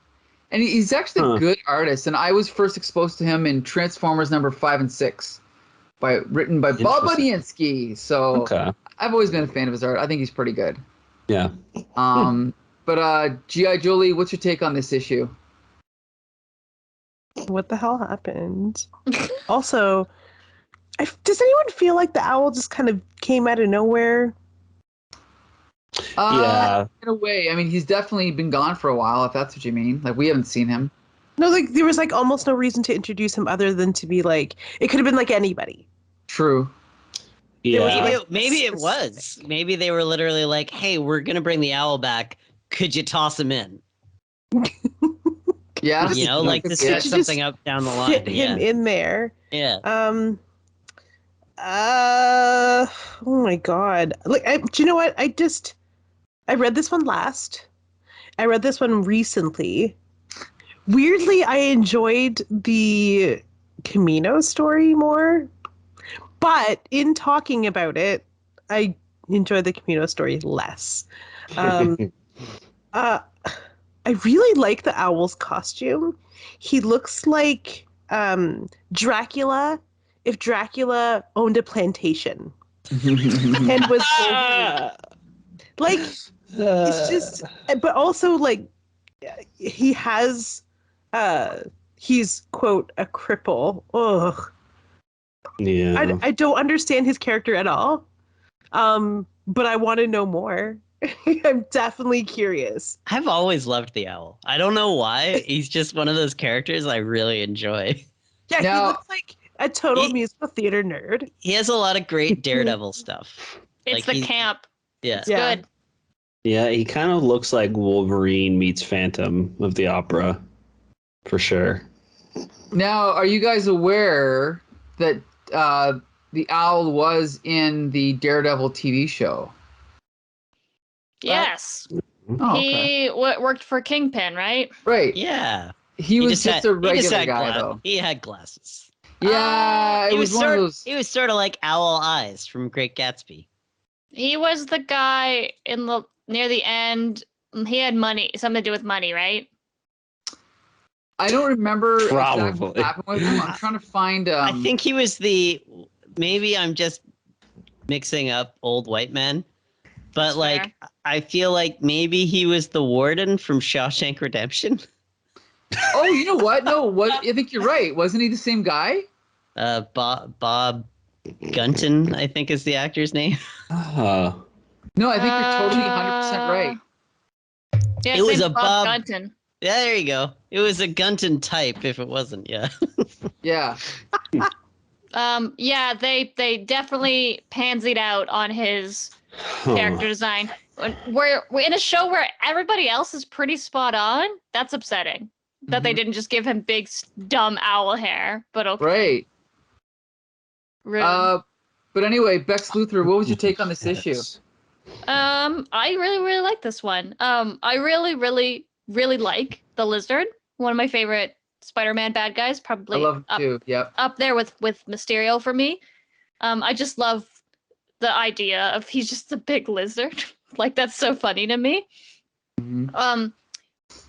And he's actually a good artist. And I was first exposed to him in Transformers number 5 and 6, written by Bob Interesting. Budiansky. So Okay. I've always been a fan of his art. I think he's pretty good. Yeah. But G.I. Jolie, what's your take on this issue? What the hell happened? Also, does anyone feel like the owl just kind of came out of nowhere? Yeah. In a way. I mean, he's definitely been gone for a while, if that's what you mean. Like, we haven't seen him. No, like there was like almost no reason to introduce him other than to be like it could have been like anybody. True. Yeah. Maybe it was. Maybe they were literally like, "Hey, we're gonna bring the owl back. Could you toss him in?" Yeah. You know, like to Yeah. set something up down the line. Fit him in there. Yeah. Oh my God. Like, do you know what? I read this one last. I read this one recently. Weirdly, I enjoyed the Camino story more. But in talking about it, I enjoyed the Camino story less. I really like the owl's costume. He looks like Dracula if Dracula owned a plantation and was like it's just, but also like he's quote a cripple. Ugh. Yeah. I don't understand his character at all. But I want to know more. I'm definitely curious. I've always loved the owl. I don't know why. He's just one of those characters I really enjoy. Yeah, Now- he looks like a total musical theater nerd. He has a lot of great Daredevil stuff. It's Like, the he's- camp. Yeah. It's Yeah. good. Yeah, he kind of looks like Wolverine meets Phantom of the Opera, for sure. Now, are you guys aware that the owl was in the Daredevil TV show? Yes. Oh, okay. He worked for Kingpin, right? Right. Yeah. He was just a regular guy, gla- though. He had glasses. Yeah, it He was one of those. He was sort of like Owl Eyes from Great Gatsby. He was the guy near the end. He had money, something to do with money, right? I don't remember exactly what Probably. happened with him. I'm trying to find. I think he was maybe I'm just mixing up old white men, but That's like fair. I feel like maybe he was the warden from Shawshank Redemption. Oh, you know what? No, I think you're right. Wasn't he the same guy? Bob Gunton, I think is the actor's name. Oh. No, I think you're totally 100% right. Yeah, It his was name's a Bob- Gunton. Yeah, there you go. It was a Gunton type if it wasn't, yeah. Yeah. Yeah, they definitely pansied out on his character design. We're in a show where everybody else is pretty spot on. That's upsetting. That they didn't just give him big dumb owl hair. But okay. Right. Rude. But anyway, Bex Luthor, what was your take on this issue? I really like this one. I really like the Lizard. One of my favorite Spider-Man bad guys. Probably I love him too. Yep. up there with Mysterio for me. I just love the idea of he's just a big lizard. Like that's so funny to me. Mhm.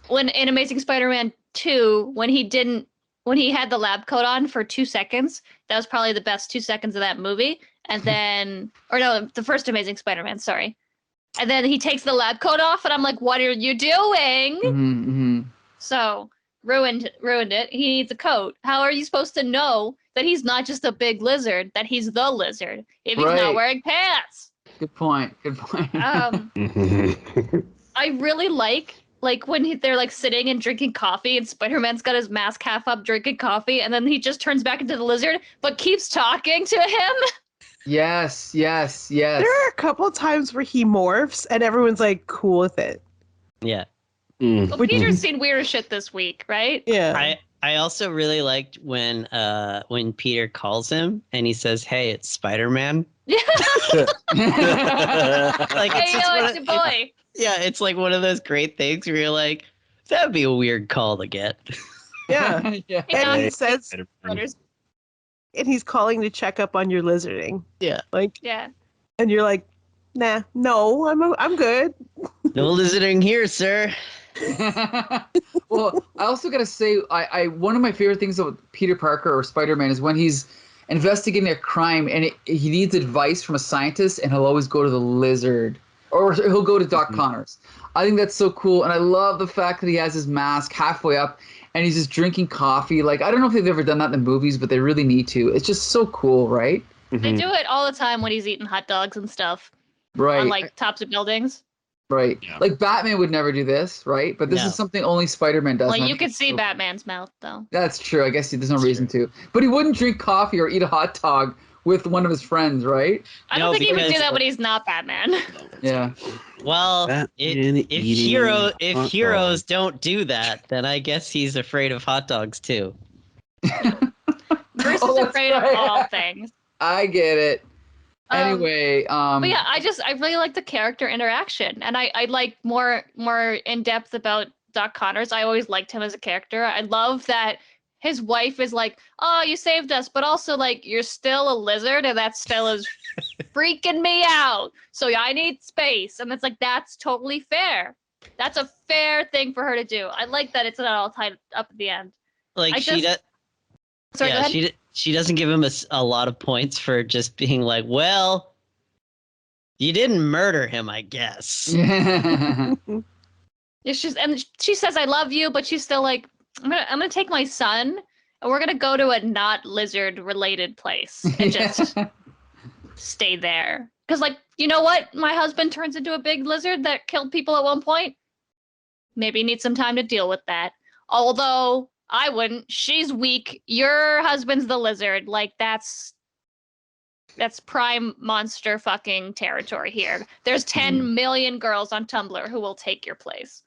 When in Amazing Spider-Man 2, when he had the lab coat on for 2 seconds, that was probably the best 2 seconds of that movie. And then, or no, the first Amazing Spider-Man, sorry. And then he takes the lab coat off, and I'm like, "What are you doing?" Mm-hmm. So ruined it. He needs a coat. How are you supposed to know that he's not just a big lizard? That he's the lizard if he's Right. not wearing pants? Good point. Good point. I really like when they're like sitting and drinking coffee, and Spider-Man's got his mask half up drinking coffee, and then he just turns back into the lizard, but keeps talking to him. Yes. There are a couple times where he morphs and everyone's like cool with it. Yeah. Well, Peter's seen weirder shit this week, right? Yeah. I also really liked when Peter calls him and he says, "Hey, it's Spider-Man." Yeah. Like Hey, it's you just know, one it's of- your boy. yeah, it's like one of those great things where you're like, that would be a weird call to get. Yeah. Yeah. You know, And he says Spider's- and he's calling to check up on your lizarding. Yeah. Like, Yeah. and you're like, nah, no, I'm good. No lizarding here, sir. Well, I also gotta say, I one of my favorite things about Peter Parker or Spider-Man is when he's investigating a crime and he needs advice from a scientist, and he'll always go to the lizard, or he'll go to Doc Connors. I think that's so cool, and I love the fact that he has his mask halfway up and he's just drinking coffee. Like, I don't know if they've ever done that in the movies, but they really need to. It's just so cool, right? They do it all the time when he's eating hot dogs and stuff Right. on like tops of buildings. Right. Yeah. Like Batman would never do this, right? But this No. is something only Spider-Man does. Well, and I you think can it's see so- Batman's mouth though. That's true. I guess there's no reason to. But he wouldn't drink coffee or eat a hot dog with one of his friends, right? I No, don't think he would do because- that when he's not Batman. Yeah. Well, Batman if eating hot heroes dogs. don't do that, then I guess he's afraid of hot dogs too. Bruce Oh, is that's afraid right. of all things. I get it. Um, Anyway, But yeah, I really like the character interaction, and I like more in depth about Doc Connors. I always liked him as a character. I love that his wife is like, "Oh, you saved us," but also like, "You're still a lizard, and that still is freaking me out. So I need space," and it's like that's totally fair. That's a fair thing for her to do. I like that it's not all tied up at the end. Like I she just- does. Sorry, go Yeah, ahead. she doesn't give him a lot of points for just being like, well, you didn't murder him, I guess. It's just, and she says, "I love you," but she's still like, I'm gonna take my son, and we're gonna go to a not lizard related place and just stay there. Because, like, you know what? My husband turns into a big lizard that killed people at one point. Maybe need some time to deal with that. Although I wouldn't. She's weak. Your husband's the lizard. Like, that's prime monster fucking territory here. There's 10 million girls on Tumblr who will take your place.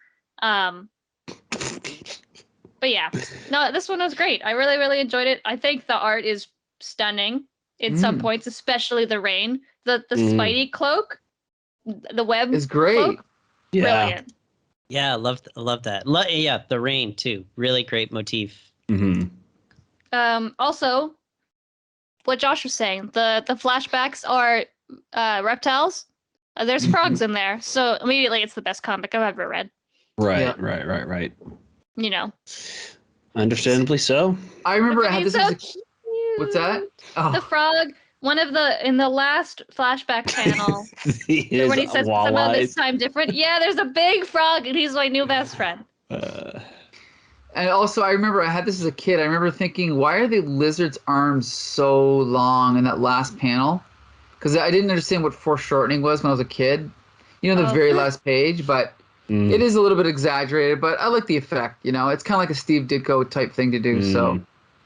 But yeah, no, this one was great. I really, really enjoyed it. I think the art is stunning in some points, especially the rain. The Spidey cloak, the web It's great. cloak, Yeah. brilliant. Yeah, I love that. Yeah, the rain too. Really great motif. hmm Also, what Josh was saying, the flashbacks are reptiles. There's frogs in there, so immediately it's the best comic I've ever read. Right, Yeah. right. You know, Understandably so. I remember I had He's this so as a, cute. what's that? The Oh, frog. In the last flashback panel, His when he says somehow this walleyes. time different. Yeah, there's a big frog, and he's my new best friend. and also I remember I had this as a kid. I remember thinking, why are the lizard's arms so long in that last panel? Because I didn't understand what foreshortening was when I was a kid. You know, the Oh. very last page, but Mm. it is a little bit exaggerated. But I like the effect. You know, it's kind of like a Steve Ditko type thing to do. So.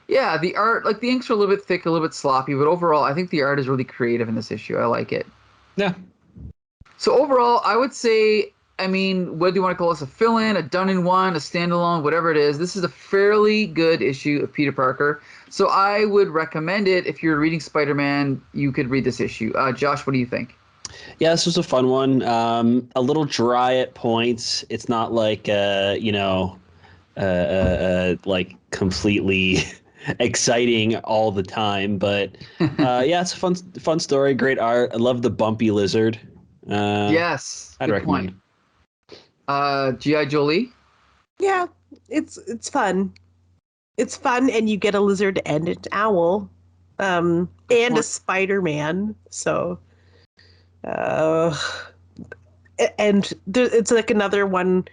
Yeah, the art, like the inks are a little bit thick, a little bit sloppy, but overall, I think the art is really creative in this issue. I like it. Yeah. So overall, I would say, I mean, what do you want to call this? A fill-in, a done-in-one, a standalone, whatever it is. This is a fairly good issue of Peter Parker. So I would recommend it. If you're reading Spider-Man, you could read this issue. Josh, what do you think? Yeah, this was a fun one. A little dry at points. It's not like like completely exciting all the time, but yeah, it's a fun story. Great art. I love the bumpy lizard. Yes, I'd good recommend. point. G.I. Jolie? Yeah, it's fun. It's fun, and you get a lizard and an owl, and a Spider-Man. So, and it's like another one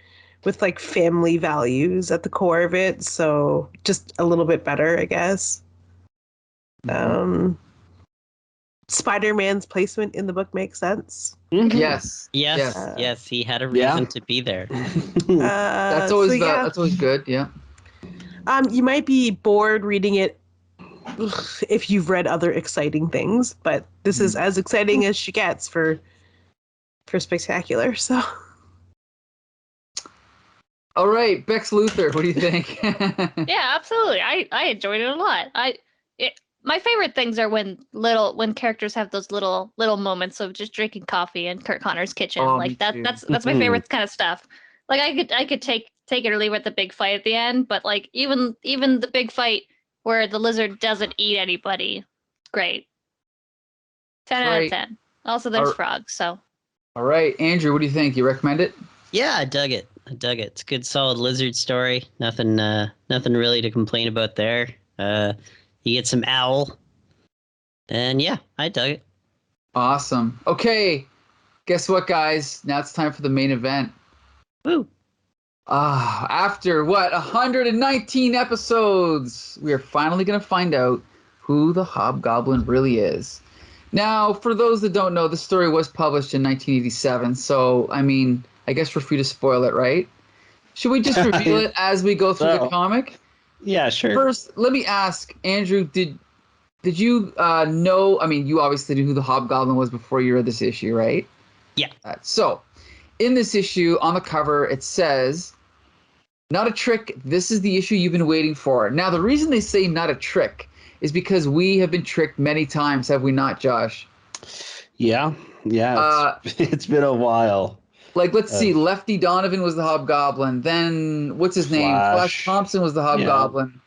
with like family values at the core of it. So just a little bit better, I guess. Spider-Man's placement in the book makes sense. Yes. Yes, he had a reason to be there. That's always so yeah. that's always good. Yeah. You might be bored reading it if you've read other exciting things, but this is as exciting as she gets for Spectacular. So, all right, Bex Luthor, what do you think? Yeah, absolutely. I enjoyed it a lot. My favorite things are when characters have those little moments of just drinking coffee in Kurt Connor's kitchen. Oh, like me that too. that's my favorite kind of stuff. Like I could take it or leave it at the big fight at the end, but like even the big fight where the lizard doesn't eat anybody. Great. 10 out of Right. 10. Also, there's Ar- frogs, so. All right, Andrew, what do you think? You recommend it? Yeah, I dug it. It's a good, solid lizard story. Nothing really to complain about there. You get some owl, and yeah, I dug it. Awesome. Okay, guess what, guys? Now it's time for the main event. Woo! After what, 119 episodes, we are finally going to find out who the Hobgoblin really is. Now, for those that don't know, the story was published in 1987, so, I mean, I guess we're free to spoil it, right? Should we just reveal it as we go through the comic? Yeah, sure. First, let me ask, Andrew, did you know, I mean, you obviously knew who the Hobgoblin was before you read this issue, right? Yeah. So, in this issue, on the cover, it says, "Not a trick, this is the issue you've been waiting for." Now, the reason they say not a trick is because we have been tricked many times, have we not, Josh? Yeah. It's been a while. Like, let's see, Lefty Donovan was the Hobgoblin. Then, what's his name? Flash Thompson was the Hobgoblin.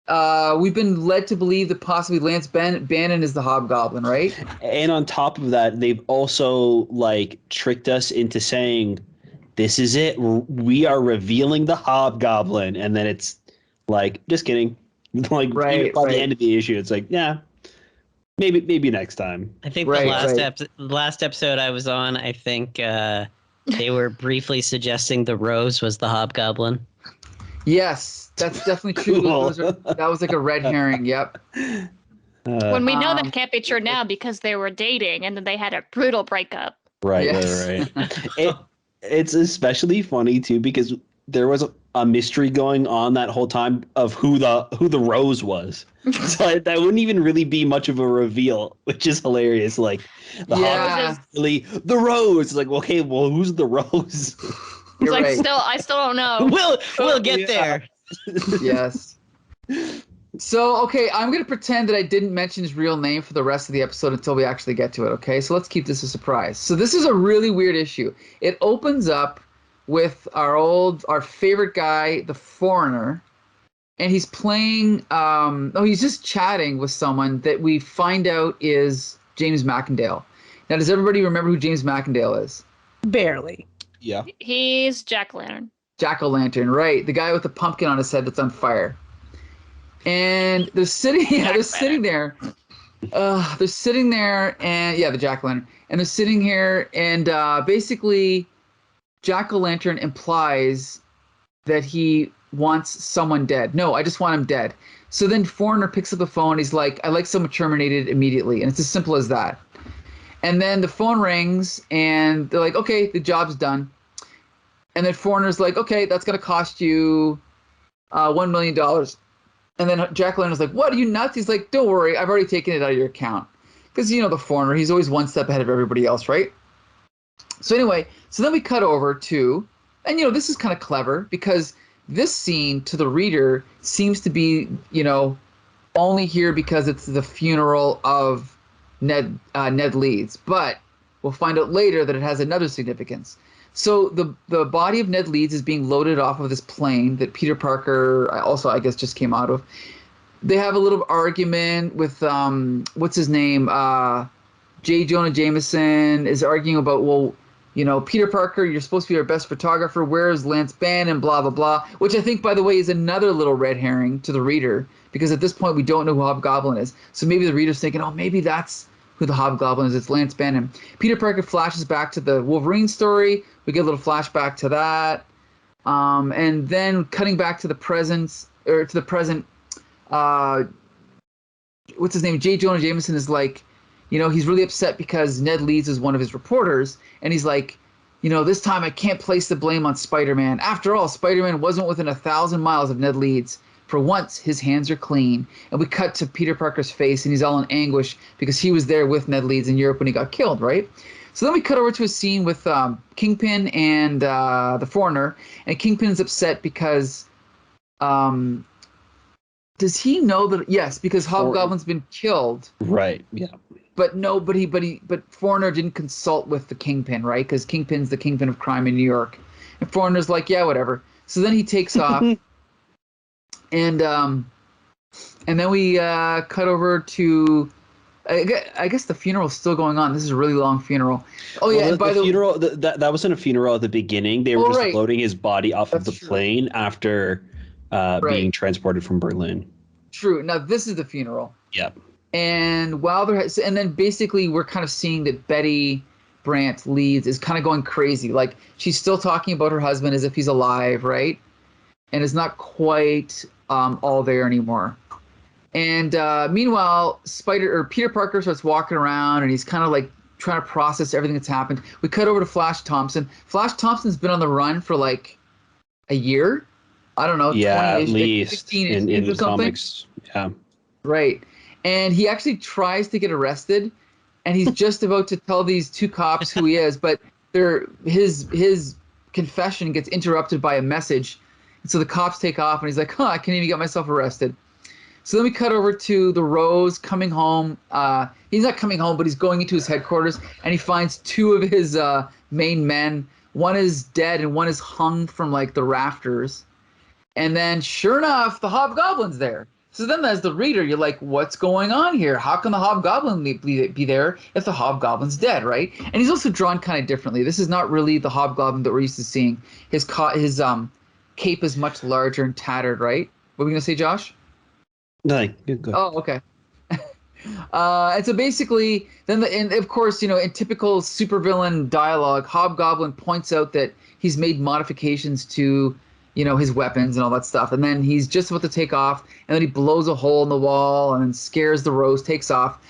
Yeah. We've been led to believe that possibly Lance Bannon is the Hobgoblin, right? And on top of that, they've also, like, tricked us into saying, this is it. We are revealing the Hobgoblin. And then it's like, just kidding. Like, right, by the end of the issue, it's like, yeah, maybe next time. I think the last episode I was on, I think they were briefly suggesting the rose was the Hobgoblin. Yes, that's definitely true. Cool. That was like a red herring. Yep. When we know that can't be true now because they were dating and then they had a brutal breakup. Right. It's especially funny too because there was a mystery going on that whole time of who the rose was. So that wouldn't even really be much of a reveal, which is hilarious. Like the Hobgoblin really the rose. It's like, okay, well, who's the rose? It's like I still don't know. We'll get there. Yes. So, okay, I'm going to pretend that I didn't mention his real name for the rest of the episode until we actually get to it, okay? So let's keep this a surprise. So this is a really weird issue. It opens up with our favorite guy, the Foreigner, and he's playing, he's just chatting with someone that we find out is James Macendale. Now, does everybody remember who James Macendale is? Barely. Yeah. He's Jack-o'-lantern. Jack-o'-lantern, right. The guy with the pumpkin on his head that's on fire. And they're sitting there. They're sitting there, and the jack-o'-lantern. And they're sitting here, and basically, Jack-o'-lantern implies that he wants someone dead. No, I just want him dead. So then Foreigner picks up the phone. He's like, "I like someone terminated immediately," and it's as simple as that. And then the phone rings, and they're like, "Okay, the job's done." And then Foreigner's like, "Okay, that's gonna cost you $1 million." And then Jack-o'-lantern's like, "What, are you nuts?" He's like, "Don't worry, I've already taken it out of your account." Because, the Foreigner, he's always one step ahead of everybody else, right? So anyway, so then we cut over to, and this is kind of clever because this scene to the reader seems to be, only here because it's the funeral of Ned Leeds. But we'll find out later that it has another significance. So the body of Ned Leeds is being loaded off of this plane that Peter Parker also, I guess, just came out of. They have a little argument with, what's his name? J. Jonah Jameson is arguing about, well, Peter Parker, you're supposed to be our best photographer. Where's Lance Bannon? Blah, blah, blah. Which I think, by the way, is another little red herring to the reader. Because at this point, we don't know who Hobgoblin is. So maybe the reader's thinking, oh, maybe that's who the Hobgoblin is. It's Lance Bannon. Peter Parker flashes back to the Wolverine story. We get a little flashback to that. And then cutting back to the present, what's his name? J. Jonah Jameson is like, he's really upset because Ned Leeds is one of his reporters. And he's like, this time I can't place the blame on Spider-Man. After all, Spider-Man wasn't within 1,000 miles of Ned Leeds. For once, his hands are clean. And we cut to Peter Parker's face, and he's all in anguish because he was there with Ned Leeds in Europe when he got killed, right? So then we cut over to a scene with Kingpin and the Foreigner. And Kingpin's upset because does he know that? Yes, because Hobgoblin's been killed. Right. Yeah. But Foreigner didn't consult with the Kingpin, right? Because Kingpin's the Kingpin of crime in New York. And Foreigner's like, yeah, whatever. So then he takes off. And And then we cut over to, I guess the funeral's still going on. This is a really long funeral. Oh, yeah, Well, and by the funeral, that wasn't a funeral at the beginning. They were just right. loading his body off of That's the true. plane after being transported from Berlin. True. Now, this is the funeral. Yep. And while and then basically we're kind of seeing that Betty Brant Leeds is kind of going crazy. Like, she's still talking about her husband as if he's alive, right? And is not quite all there anymore. And meanwhile, Peter Parker starts walking around, and he's kind of like trying to process everything that's happened. We cut over to Flash Thompson. Flash Thompson's been on the run for like a year. I don't know, 20 at least 15 in or the something. comics. Yeah. Right. And he actually tries to get arrested, and he's just about to tell these two cops who he is, but his confession gets interrupted by a message. And so the cops take off, and he's like, I can't even get myself arrested. So then we cut over to the Rose coming home. He's not coming home, but he's going into his headquarters, and he finds two of his main men. One is dead, and one is hung from like the rafters. And then, sure enough, the Hobgoblin's there. So then, as the reader, you're like, what's going on here? How can the Hobgoblin be there if the Hobgoblin's dead, right? And he's also drawn kind of differently. This is not really the Hobgoblin that we're used to seeing. His cape is much larger and tattered, right? What were we going to say, Josh? Nothing. Go. Oh, okay. And so basically, then and of course, in typical supervillain dialogue, Hobgoblin points out that he's made modifications to, his weapons and all that stuff. And then he's just about to take off, and then he blows a hole in the wall and then scares the Rose, takes off.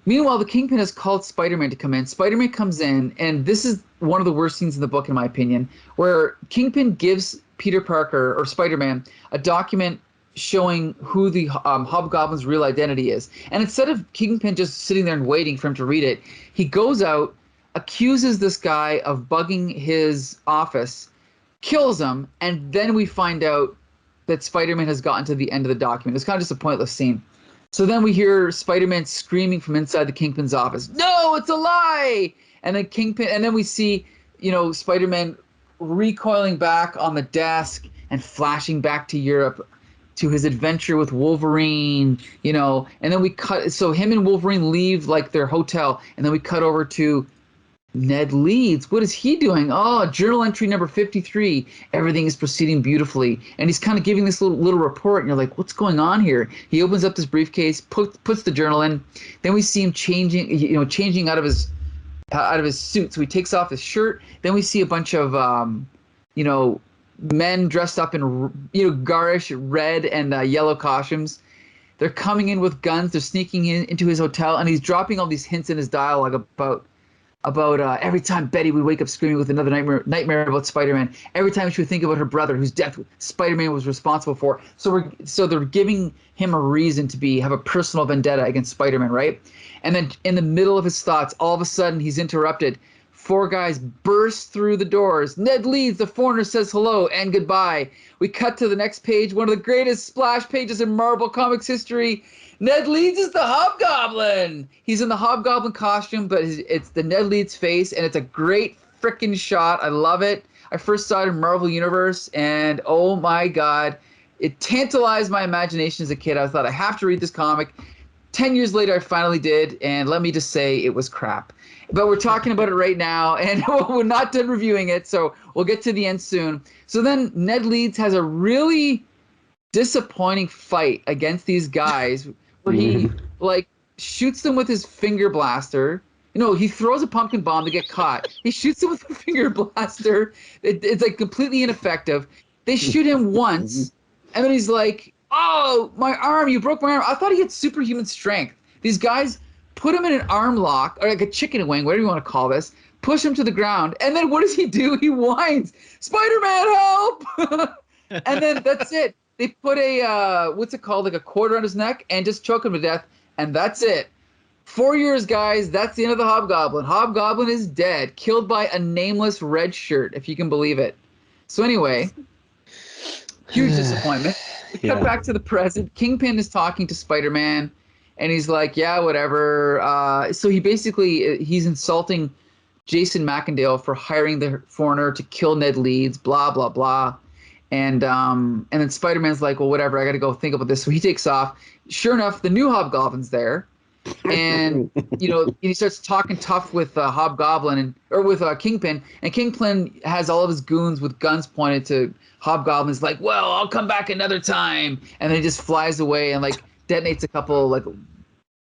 Meanwhile, the Kingpin has called Spider-Man to come in. Spider-Man comes in, and this is one of the worst scenes in the book, in my opinion, where Kingpin gives Peter Parker, or Spider-Man, a document showing who the Hobgoblin's real identity is. And instead of Kingpin just sitting there and waiting for him to read it, he goes out, accuses this guy of bugging his office, kills him, and then we find out that Spider-Man has gotten to the end of the document. It's kind of just a pointless scene. So then we hear Spider-Man screaming from inside the Kingpin's office, "No, it's a lie!" And then we see, Spider-Man recoiling back on the desk and flashing back to Europe, to his adventure with Wolverine, and then we cut. So him and Wolverine leave like their hotel, and then we cut over to Ned Leeds. What is he doing? Oh, journal entry number 53. Everything is proceeding beautifully, and he's kind of giving this little report, and you're like, what's going on here? He opens up this briefcase, puts the journal in. Then we see him changing out of his suit. So he takes off his shirt. Then we see a bunch of men dressed up in garish red and yellow costumes. They're coming in with guns. They're sneaking into his hotel, and he's dropping all these hints in his dialogue about every time Betty would wake up screaming with another nightmare about Spider-Man. Every time she would think about her brother, whose death Spider-Man was responsible for. So they're giving him a reason to have a personal vendetta against Spider-Man, right? And then in the middle of his thoughts, all of a sudden he's interrupted. 4 guys burst through the doors. Ned Leeds, the foreigner, says hello and goodbye. We cut to the next page, one of the greatest splash pages in Marvel Comics history. Ned Leeds is the Hobgoblin. He's in the Hobgoblin costume, but it's the Ned Leeds face, and it's a great freaking shot. I love it. I first saw it in Marvel Universe, and oh my God, it tantalized my imagination as a kid. I thought, I have to read this comic. 10 years later, I finally did, and let me just say it was crap. But we're talking about it right now, and we're not done reviewing it, so we'll get to the end soon. So then Ned Leeds has a really disappointing fight against these guys where he shoots them with his finger blaster. He throws a pumpkin bomb to get caught. He shoots them with a finger blaster. It's like completely ineffective. They shoot him once, and then he's like, "Oh, my arm! You broke my arm!" I thought he had superhuman strength. These guys put him in an arm lock, or like a chicken wing, whatever you want to call this, push him to the ground, and then what does he do? He whines, "Spider-Man, help!" And then that's it. They put a, what's it called, like a cord around his neck and just choke him to death, and that's it. 4 years, guys, that's the end of the Hobgoblin. Hobgoblin is dead, killed by a nameless red shirt, if you can believe it. So anyway, huge disappointment. We cut back to the present. Kingpin is talking to Spider-Man, and he's like, yeah, whatever. So he's insulting Jason McIndale for hiring the foreigner to kill Ned Leeds, blah, blah, blah. And then Spider-Man's like, well, whatever, I got to go think about this. So he takes off. Sure enough, the new Hobgoblin's there. And, he starts talking tough with Hobgoblin or with Kingpin. And Kingpin has all of his goons with guns pointed to Hobgoblin. He's like, well, I'll come back another time. And then he just flies away and like detonates a couple like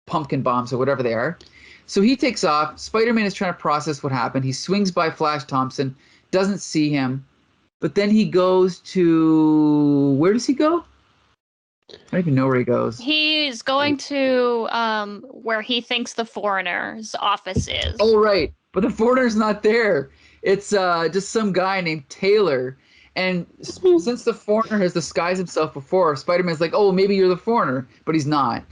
pumpkin bombs or whatever they are. So he takes off. Spider-Man is trying to process what happened. He swings by Flash Thompson, doesn't see him. But then he goes to, where does he go? I don't even know where he goes. He's going to where he thinks the Foreigner's office is. Oh, right. But the Foreigner's not there. It's just some guy named Taylor. And since the Foreigner has disguised himself before, Spider-Man's like, oh, maybe you're the Foreigner. But he's not.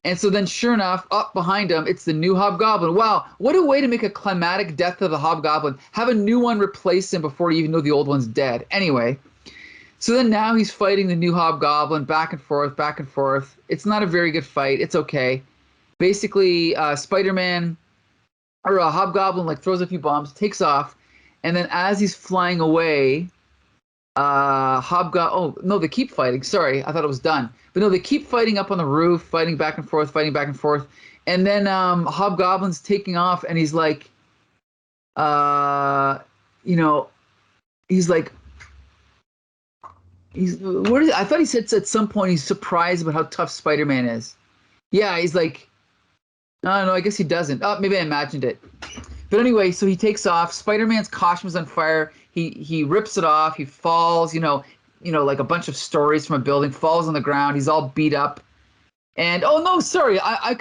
And so then, sure enough, up behind him, it's the new Hobgoblin. Wow, what a way to make a climatic death of the Hobgoblin. Have a new one replace him before you even know the old one's dead. Anyway, so then now he's fighting the new Hobgoblin back and forth, back and forth. It's not a very good fight. It's okay. Basically, Spider-Man or Hobgoblin like throws a few bombs, takes off, and then as he's flying away, oh no, they keep fighting. Sorry, I thought it was done. But no, they keep fighting up on the roof, fighting back and forth, and then Hobgoblin's taking off, and he's like, I thought he said at some point he's surprised about how tough Spider-Man is. Yeah, he's like, I don't know, I guess he doesn't. Oh, maybe I imagined it. But anyway, so he takes off. Spider-Man's costume's on fire. He rips it off. He falls, like a bunch of stories from a building, falls on the ground. He's all beat up. And, oh, no, sorry. I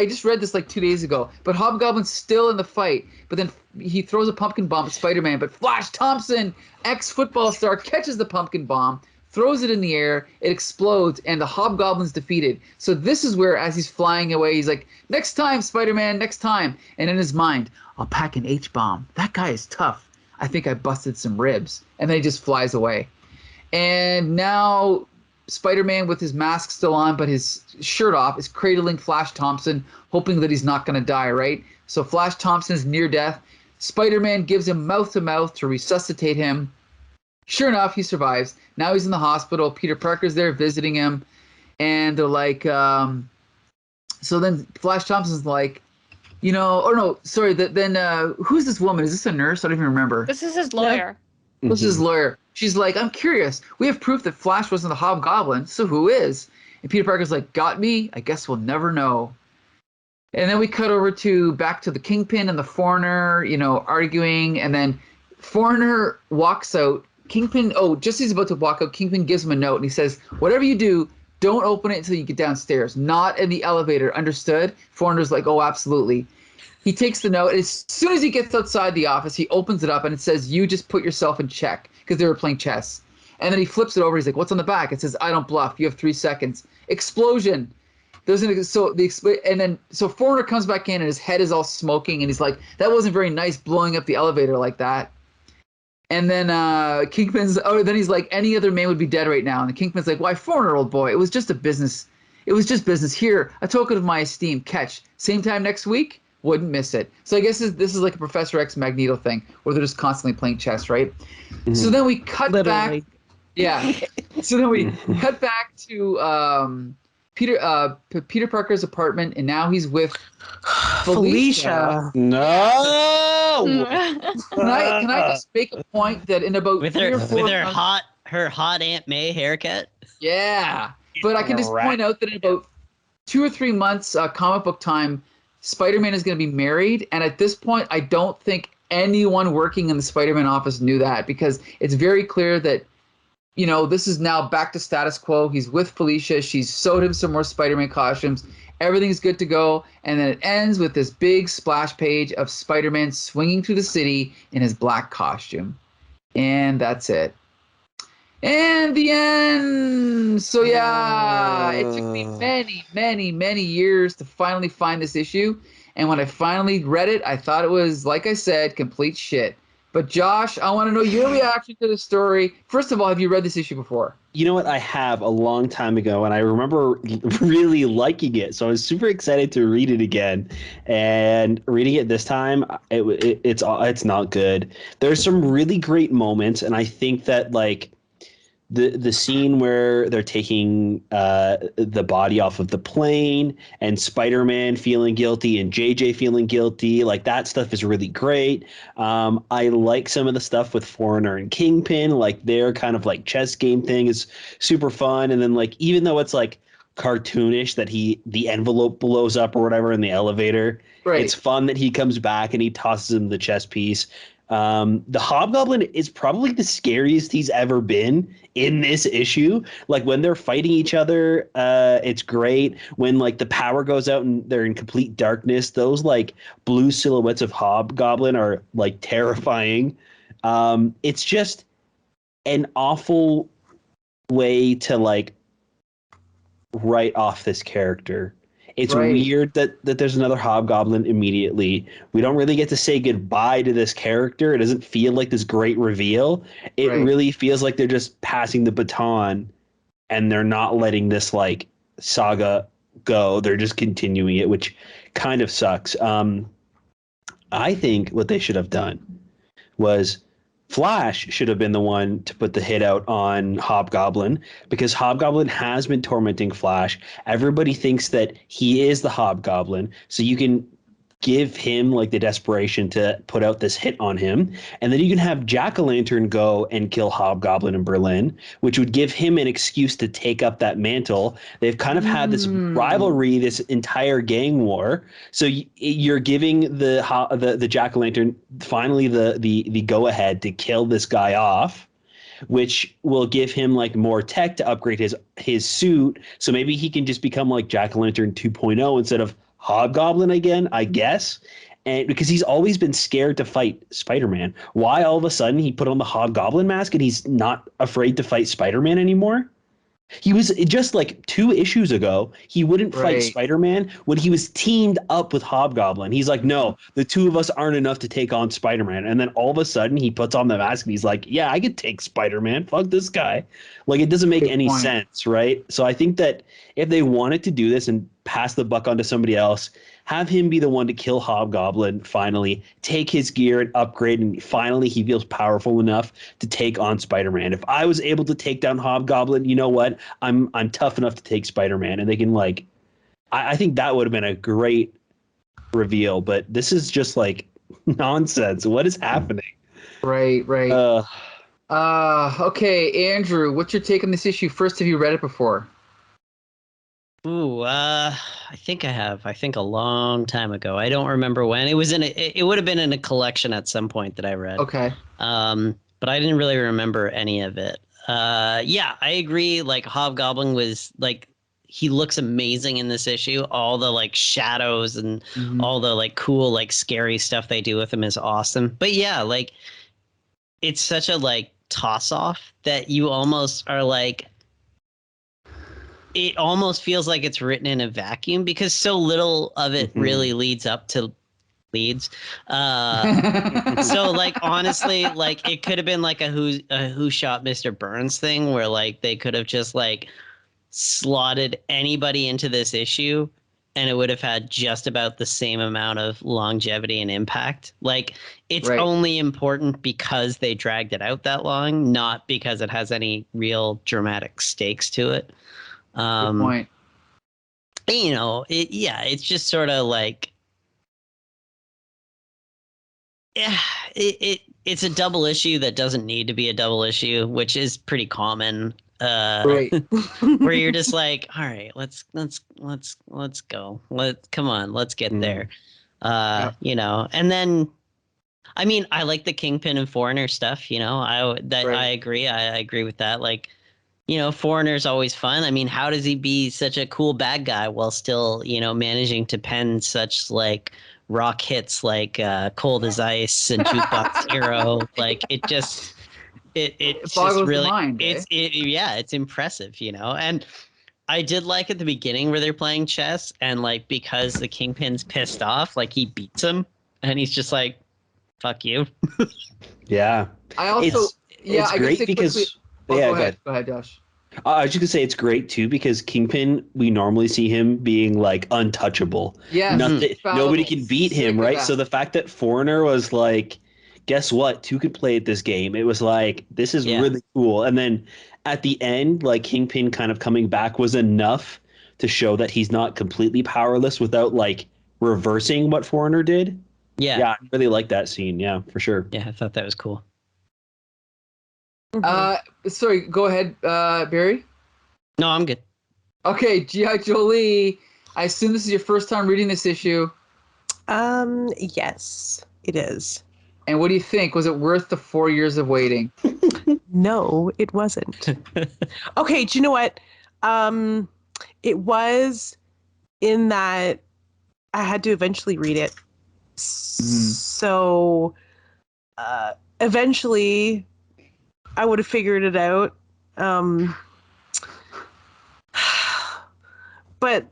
just read this like 2 days ago. But Hobgoblin's still in the fight. But then he throws a pumpkin bomb at Spider-Man. But Flash Thompson, ex-football star, catches the pumpkin bomb, throws it in the air, it explodes, and the Hobgoblin's defeated. So this is where, as he's flying away, he's like, next time, Spider-Man, next time. And in his mind, I'll pack an H-bomb. That guy is tough. I think I busted some ribs. And then he just flies away. And now Spider-Man, with his mask still on, but his shirt off, is cradling Flash Thompson, hoping that he's not going to die, right? So Flash Thompson's near death. Spider-Man gives him mouth-to-mouth to resuscitate him. Sure enough, he survives. Now he's in the hospital. Peter Parker's there visiting him. And they're like, so then Flash Thompson's like, then who's this woman? Is this a nurse? I don't even remember. This is his lawyer. Yeah. This is his lawyer. She's like, I'm curious. We have proof that Flash wasn't the Hobgoblin, so who is? And Peter Parker's like, got me? I guess we'll never know. And then we cut over back to the Kingpin and the Foreigner, arguing. And then Foreigner walks out. Kingpin, just as he's about to walk out, Kingpin gives him a note, and he says, whatever you do, don't open it until you get downstairs. Not in the elevator. Understood? Foreigner's like, oh, absolutely. He takes the note. As soon as he gets outside the office, he opens it up, and it says, you just put yourself in check, because they were playing chess. And then he flips it over. He's like, what's on the back? It says, I don't bluff. You have 3 seconds. Explosion. So Foreigner comes back in, and his head is all smoking, and he's like, that wasn't very nice blowing up the elevator like that. And then then he's like, any other man would be dead right now. And the Kingpin's like, why, Foreigner, old boy? It was just business. Here, a token of my esteem. Catch. Same time next week? Wouldn't miss it. So I guess this is like a Professor X Magneto thing, where they're just constantly playing chess, right? Mm-hmm. So then we cut back. Yeah. So then we cut back to Peter Parker's apartment, and now he's with Felicia. No. Can I just make a point that in about with her hot Aunt May haircut? Yeah, but I can just point out that in about 2 or 3 months, comic book time, Spider-Man is going to be married, and at this point, I don't think anyone working in the Spider-Man office knew that, because it's very clear that, this is now back to status quo. He's with Felicia. She's sewed him some more Spider-Man costumes. Everything's good to go. And then it ends with this big splash page of Spider-Man swinging through the city in his black costume. And that's it. And the end. So, yeah, it took me many, many, many years to finally find this issue. And when I finally read it, I thought it was, like I said, complete shit. But Josh, I want to know your reaction to the story. First of all, have you read this issue before? You know what? I have a long time ago, and I remember really liking it. So I was super excited to read it again. And reading it this time, it's not good. There's some really great moments, and I think that the scene where they're taking the body off of the plane and Spider-Man feeling guilty and JJ feeling guilty, like that stuff is really great. I like some of the stuff with Foreigner and Kingpin, like their kind of like chess game thing is super fun. And then like even though it's like cartoonish that the envelope blows up or whatever in the elevator, Right. it's fun that he comes back and he tosses him the chess piece. The Hobgoblin is probably the scariest he's ever been in this issue. Like when they're fighting each other, it's great. When like the power goes out and they're in complete darkness, those like blue silhouettes of Hobgoblin are like terrifying. It's just an awful way to like write off this character. It's Right. weird that there's another Hobgoblin immediately. We don't really get to say goodbye to this character. It doesn't feel like this great reveal. It Right. really feels like they're just passing the baton and they're not letting this like saga go. They're just continuing it, which kind of sucks. I think what they should have done was Flash should have been the one to put the hit out on Hobgoblin because Hobgoblin has been tormenting Flash. Everybody thinks that he is the Hobgoblin, so you can give him like the desperation to put out this hit on him, and then you can have Jack-o'-lantern go and kill Hobgoblin in Berlin, which would give him an excuse to take up that mantle. They've kind of had this rivalry, this entire gang war. So you're giving the Jack-o'-lantern finally the go ahead to kill this guy off, which will give him like more tech to upgrade his suit. So maybe he can just become like Jack-o'-lantern 2.0 instead of Hobgoblin again, I guess. And because he's always been scared to fight Spider-Man. Why all of a sudden he put on the Hobgoblin mask and he's not afraid to fight Spider-Man anymore? He was just like 2 issues ago, he wouldn't fight Right. Spider-Man when he was teamed up with Hobgoblin. He's like, no, the 2 of us aren't enough to take on Spider-Man. And then all of a sudden he puts on the mask and he's like, yeah, I could take Spider-Man. Fuck this guy. Like it doesn't make Good any point. sense, right? So I think that if they wanted to do this and pass the buck on to somebody else, have him be the one to kill Hobgoblin finally, take his gear and upgrade, and finally he feels powerful enough to take on Spider-Man. If I was able to take down Hobgoblin, you know what? I'm tough enough to take Spider-Man. And they can like I think that would have been a great reveal, but this is just like nonsense. What is happening? Right. Okay, Andrew, what's your take on this issue? First, have you read it before? Ooh, I think I have. I think a long time ago. I don't remember when. It was it would have been in a collection at some point that I read. Okay. But I didn't really remember any of it. Yeah, I agree. Like Hobgoblin was like, he looks amazing in this issue. All the like shadows and all the like cool, like scary stuff they do with him is awesome. But yeah, like it's such a like toss off that you almost are like, it almost feels like it's written in a vacuum because so little of it really leads up to leads. So like honestly, like it could have been like a who shot Mr. Burns thing where like they could have just like slotted anybody into this issue and it would have had just about the same amount of longevity and impact. Like it's Right. only important because they dragged it out that long, not because it has any real dramatic stakes to it. Good point. You know, it's just sort of like, yeah, it's a double issue that doesn't need to be a double issue, which is pretty common. Right. Where you're just like, all right, let's go. Come on, let's get there. You know, and then, I mean, I like the Kingpin and Foreigner stuff. You know, I agree. I agree with that. Like, you know, Foreigner's always fun. I mean, how does he be such a cool bad guy while still, you know, managing to pen such like rock hits like Cold as Ice and Jukebox Hero? Like it just, it's just boggles the really, mind, eh? it's impressive, you know. And I did like at the beginning where they're playing chess and like because the Kingpin's pissed off, like he beats him and he's just like, "Fuck you." Yeah. I also, it's I great guess because quickly, yeah, go ahead. Go ahead, Josh. I was just gonna say it's great too because Kingpin, we normally see him being like untouchable. Yeah. Nobody can beat Sick him, of right? that. So the fact that Foreigner was like guess what? Two could play at this game. It was like, this is Yeah. really cool. And then at the end, like Kingpin kind of coming back was enough to show that he's not completely powerless without like reversing what Foreigner did. Yeah. Yeah, I really like that scene. Yeah, for sure. Yeah, I thought that was cool. Sorry, go ahead, Barry. No, I'm good. Okay, G.I. Jolie. I assume this is your first time reading this issue. Yes, it is. And what do you think? Was it worth the 4 years of waiting? No, it wasn't. Okay, do you know what? It was in that I had to eventually read it. So eventually I would have figured it out. But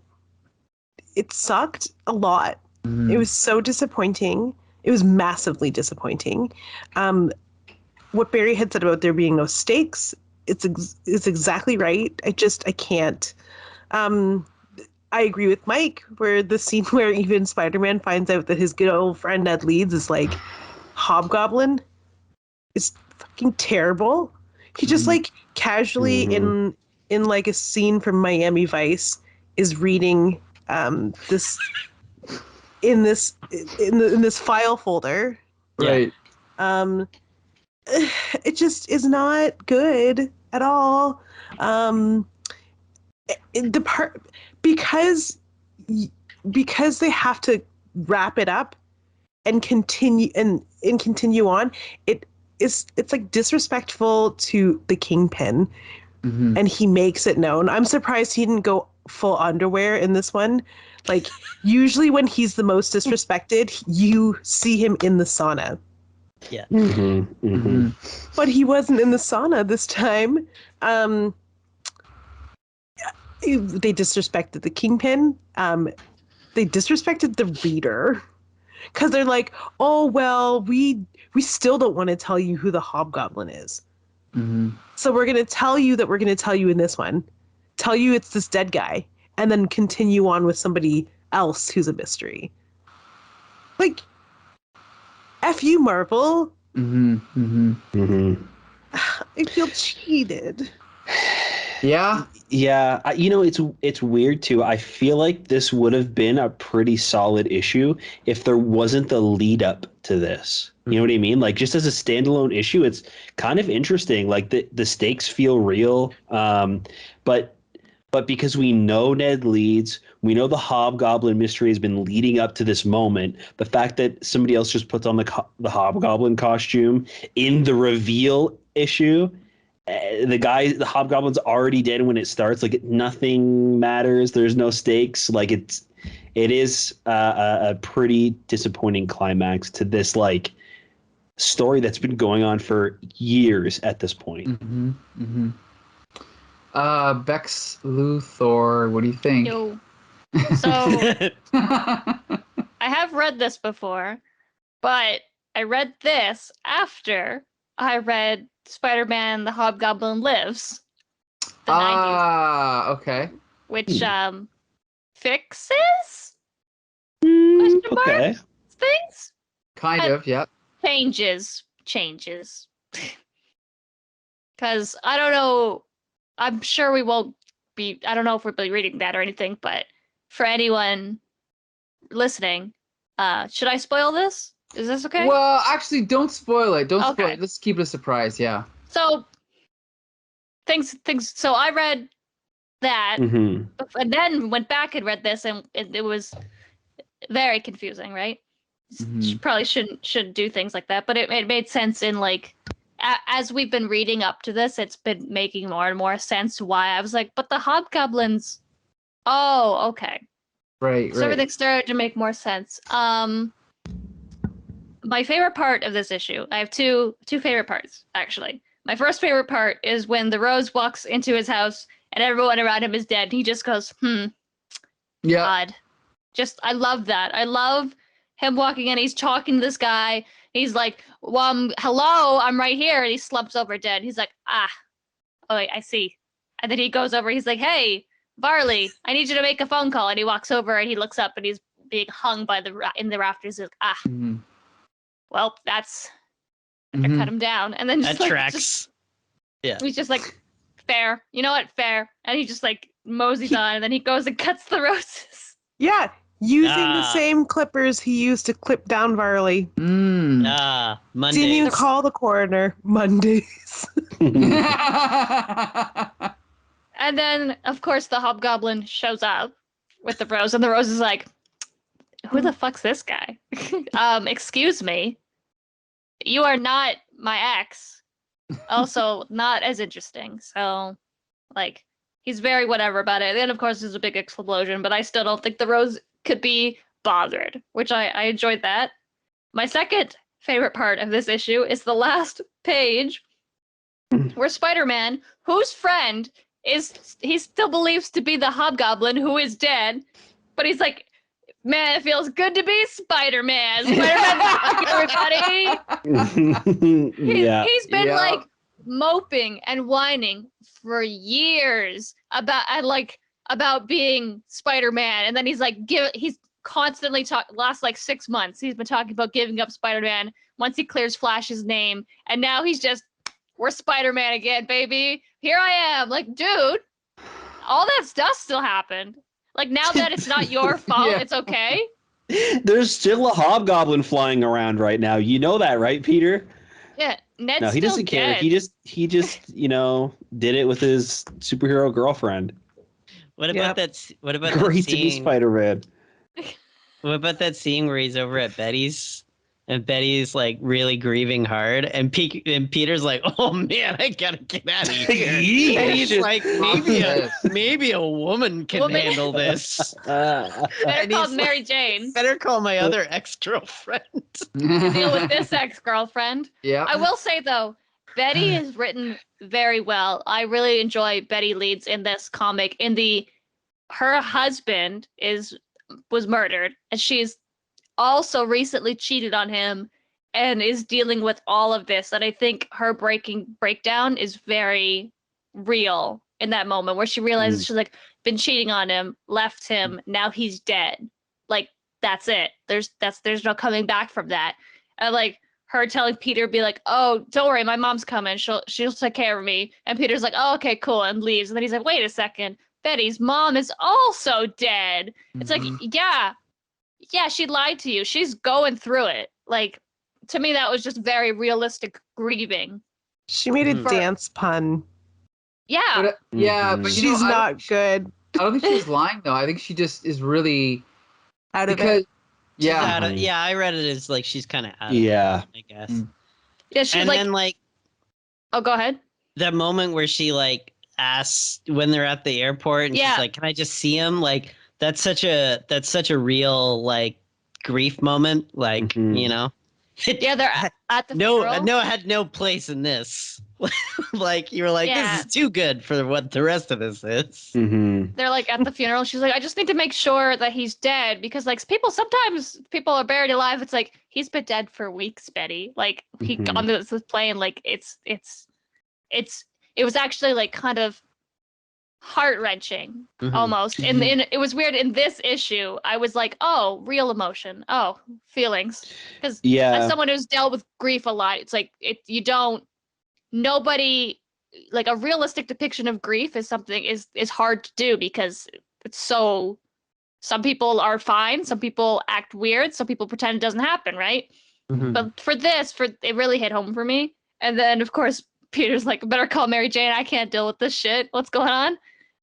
it sucked a lot. It was so disappointing. It was massively disappointing. What Barry had said about there being no stakes, it's exactly right. I can't. I agree with Mike, where the scene where even Spider-Man finds out that his good old friend Ned Leeds is like Hobgoblin is fucking terrible. He just like casually in like a scene from Miami Vice is reading this in this file folder. Right. It just is not good at all. Because they have to wrap it up and continue and continue on. It's like disrespectful to the Kingpin, and he makes it known. I'm surprised he didn't go full underwear in this one. Like usually when he's the most disrespected, you see him in the sauna. Yeah. But he wasn't in the sauna this time. They disrespected the Kingpin. They disrespected the reader. Because they're like, oh, well, we still don't want to tell you who the Hobgoblin is. So we're going to tell you that we're going to tell you in this one. Tell you it's this dead guy. And then continue on with somebody else who's a mystery. Like, F you, Marvel. I feel cheated. Yeah. Yeah, it's weird too. I feel like this would have been a pretty solid issue if there wasn't the lead up to this. You know what I mean? Like just as a standalone issue, it's kind of interesting. Like the stakes feel real, but because we know Ned Leeds, we know the Hobgoblin mystery has been leading up to this moment. The fact that somebody else just puts on the Hobgoblin costume in the reveal issue. The Hobgoblin's already dead when it starts. Like nothing matters. There's no stakes. Like it is a pretty disappointing climax to this like story that's been going on for years at this point. Bex Luthor, what do you think? Yo. So I have read this before, but I read this after I read Spider-Man the Hobgoblin Lives, the 90s, okay. which fixes question mark Okay. things, Kind of, yeah. changes because I don't know, I'm sure we won't be, I don't know if we'll be reading that or anything, but for anyone listening, should I spoil this? Is this okay? Well, actually, don't spoil it. Don't spoil Okay. it. Let's keep it a surprise, yeah. So things. So I read that, and then went back and read this, and it was very confusing. Right? Probably shouldn't do things like that, but it made sense in like as we've been reading up to this, it's been making more and more sense. Why I was like, but the Hobgoblins. Oh, okay. Right. So everything started to make more sense. My favorite part of this issue, I have two favorite parts, actually. My first favorite part is when the Rose walks into his house and everyone around him is dead. He just goes, Yeah. God. Just, I love that. I love him walking in. He's talking to this guy. He's like, well, hello, I'm right here. And he slumps over dead. He's like, oh, wait, I see. And then he goes over. He's like, hey, Varley, I need you to make a phone call. And he walks over and he looks up and he's being hung by in the rafters. He's like, well, that's I cut him down, and then just That like tracks. Yeah. he's just like, fair. You know what? Fair. And he just like moseys on, and then he goes and cuts the roses. Yeah, using the Ah. same clippers he used to clip down Varley. Mm. Monday. Didn't even call the coroner Mondays. And then, of course, the hobgoblin shows up with the rose, and the rose is like, who the fuck's this guy? Excuse me. You are not my ex. Also, not as interesting. So, like, he's very whatever about it. Then, of course, there's a big explosion, but I still don't think the rose could be bothered, which I enjoyed that. My second favorite part of this issue is the last page where Spider-Man, whose friend he still believes to be the hobgoblin who is dead, but he's like, man, it feels good to be Spider-Man. Spider-Man, everybody. He's been like moping and whining for years about being Spider-Man, and then he's like, he's constantly last like 6 months he's been talking about giving up Spider-Man once he clears Flash's name, and now he's just, we're Spider-Man again, baby. Here I am. Like, dude, all that stuff still happened. Like, now that it's not your fault, it's okay. There's still a hobgoblin flying around right now. You know that, right, Peter? Yeah, Ned's No, he still doesn't care. dead. He just did it with his superhero girlfriend. What about that? What about Great that to be scene? Spider-Man. What about that scene where he's over at Betty's? And Betty's like really grieving hard, and Peter's like, "Oh man, I gotta get out of here." And he's like, "Maybe a woman can handle this. Better And call he's Mary Jane Better call my other ex-girlfriend." to deal with this ex-girlfriend. Yeah. I will say though, Betty is written very well. I really enjoy Betty Leeds in this comic. Her husband was murdered, and she's also recently cheated on him and is dealing with all of this. And I think her breakdown is very real in that moment where she realizes she's like been cheating on him, left him, now he's dead. Like, that's it. There's no coming back from that. And like her telling Peter, be like, oh, don't worry, my mom's coming. She'll take care of me. And Peter's like, oh, okay, cool, and leaves. And then he's like, wait a second, Betty's mom is also dead. It's like, yeah, she lied to you. She's going through it. Like, to me, that was just very realistic grieving. She made a dance pun. Yeah. But, but She's not good. I don't think she's lying though. I think she just is really Out of it. Yeah, I read it as like she's kind of out of it, I guess. Yeah, she's and like, then like, oh, go ahead. The moment where she like asks when they're at the airport, and she's like, "Can I just see him?" Like, that's such a real like grief moment. Like, Yeah, they're at the no, funeral. no, it had no place in this. Like, you were like, this is too good for what the rest of this is. They're like at the funeral. She's like, I just need to make sure that he's dead, because like sometimes people are buried alive. It's like, he's been dead for weeks, Betty. Like, he on this plane. Like, it was actually like kind of heart-wrenching almost. And it was weird in this issue. I was like, oh, real emotion. Oh, feelings. Because as someone who's dealt with grief a lot, it's like nobody, like, a realistic depiction of grief is hard to do, because it's so, some people are fine, some people act weird, some people pretend it doesn't happen, right? But for it really hit home for me. And then of course Peter's like, better call Mary Jane, I can't deal with this shit. What's going on?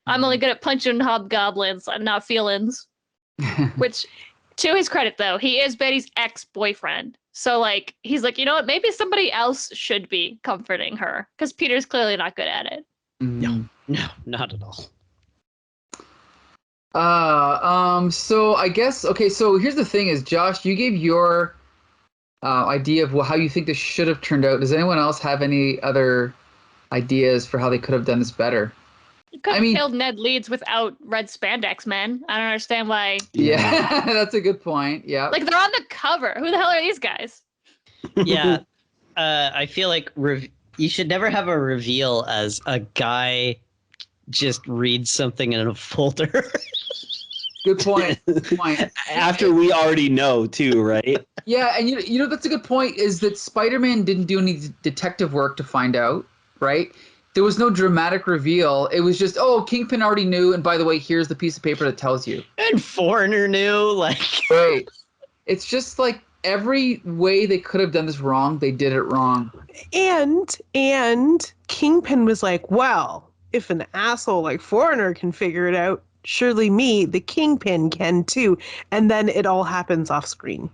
I'm only good at punching hobgoblins and not feelings. Which, to his credit though, he is Betty's ex-boyfriend. So like, he's like, you know what, maybe somebody else should be comforting her, because Peter's clearly not good at it. No, not at So all. I guess, okay, so here's the thing is, Josh, you gave your idea of how you think this should have turned out. Does anyone else have any other ideas for how they could have done this better? You could have killed Ned Leeds without red spandex, man. I don't understand why. Yeah, that's a good point. Yeah. Like, they're on the cover. Who the hell are these guys? Yeah. I feel like you should never have a reveal as a guy just reads something in a folder. Good point. Good point. After we already know, too, right? Yeah, and you know that's a good point. Is that Spider-Man didn't do any detective work to find out, right? There was no dramatic reveal. It was just, oh, Kingpin already knew, and by the way, here's the piece of paper that tells you. And Foreigner knew, like. Right. It's just like every way they could have done this wrong, they did it wrong. And Kingpin was like, well, if an asshole like Foreigner can figure it out, surely me, the Kingpin, can too. And then it all happens off screen.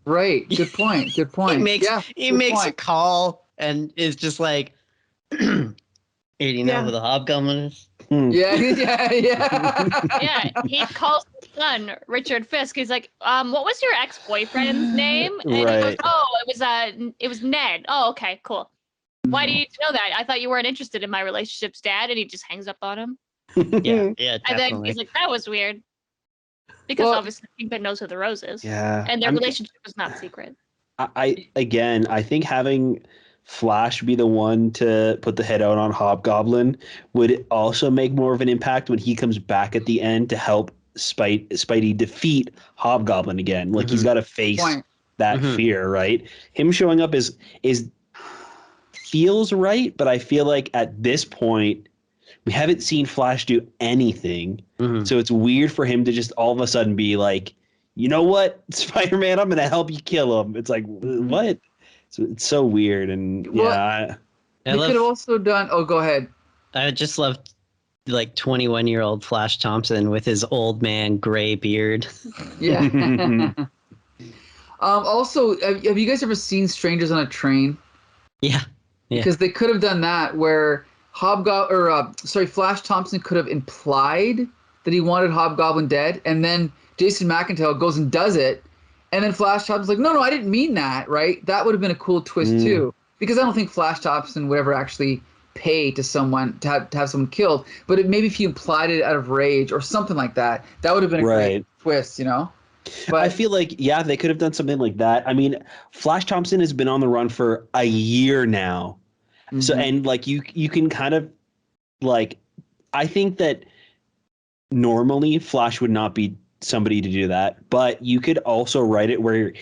Right. Good point. Good point. He makes a call and is just like, hey, do you know who the Hobgoblin is? Yeah. Yeah, he calls his son Richard Fisk. He's like, what was your ex-boyfriend's name? And he goes, oh, it was Ned. Oh, okay, cool. Why do you need to know that? I thought you weren't interested in my relationships, Dad. And he just hangs up on him. Yeah, definitely. And then he's like, that was weird. Because obviously Kingpin knows who the Rose is. Yeah. And their relationship was not secret. I think having Flash be the one to put the head out on Hobgoblin would also make more of an impact when he comes back at the end to help Spidey defeat Hobgoblin again. Like he's got to face that fear, right? Him showing up is feels right, but I feel like at this point we haven't seen Flash do anything. So it's weird for him to just all of a sudden be like, you know what, Spider-Man, I'm going to help you kill him. It's like, what? So it's so weird. And yeah. They could have also done, go ahead. I just love like 21-year-old Flash Thompson with his old man gray beard. Yeah. Also, have you guys ever seen Strangers on a Train? Yeah. Because they could have done that where Flash Thompson could have implied that he wanted Hobgoblin dead, and then Jason McIntyre goes and does it, and then Flash Thompson's like, no, I didn't mean that, right? That would have been a cool twist too, because I don't think Flash Thompson would ever actually pay to someone to have someone killed, but maybe if he implied it out of rage or something like that, that would have been a great twist, you know? But I feel like, they could have done something like that. I mean, Flash Thompson has been on the run for a year now. So, and like you can kind of like, I think that normally Flash would not be somebody to do that, but you could also write it where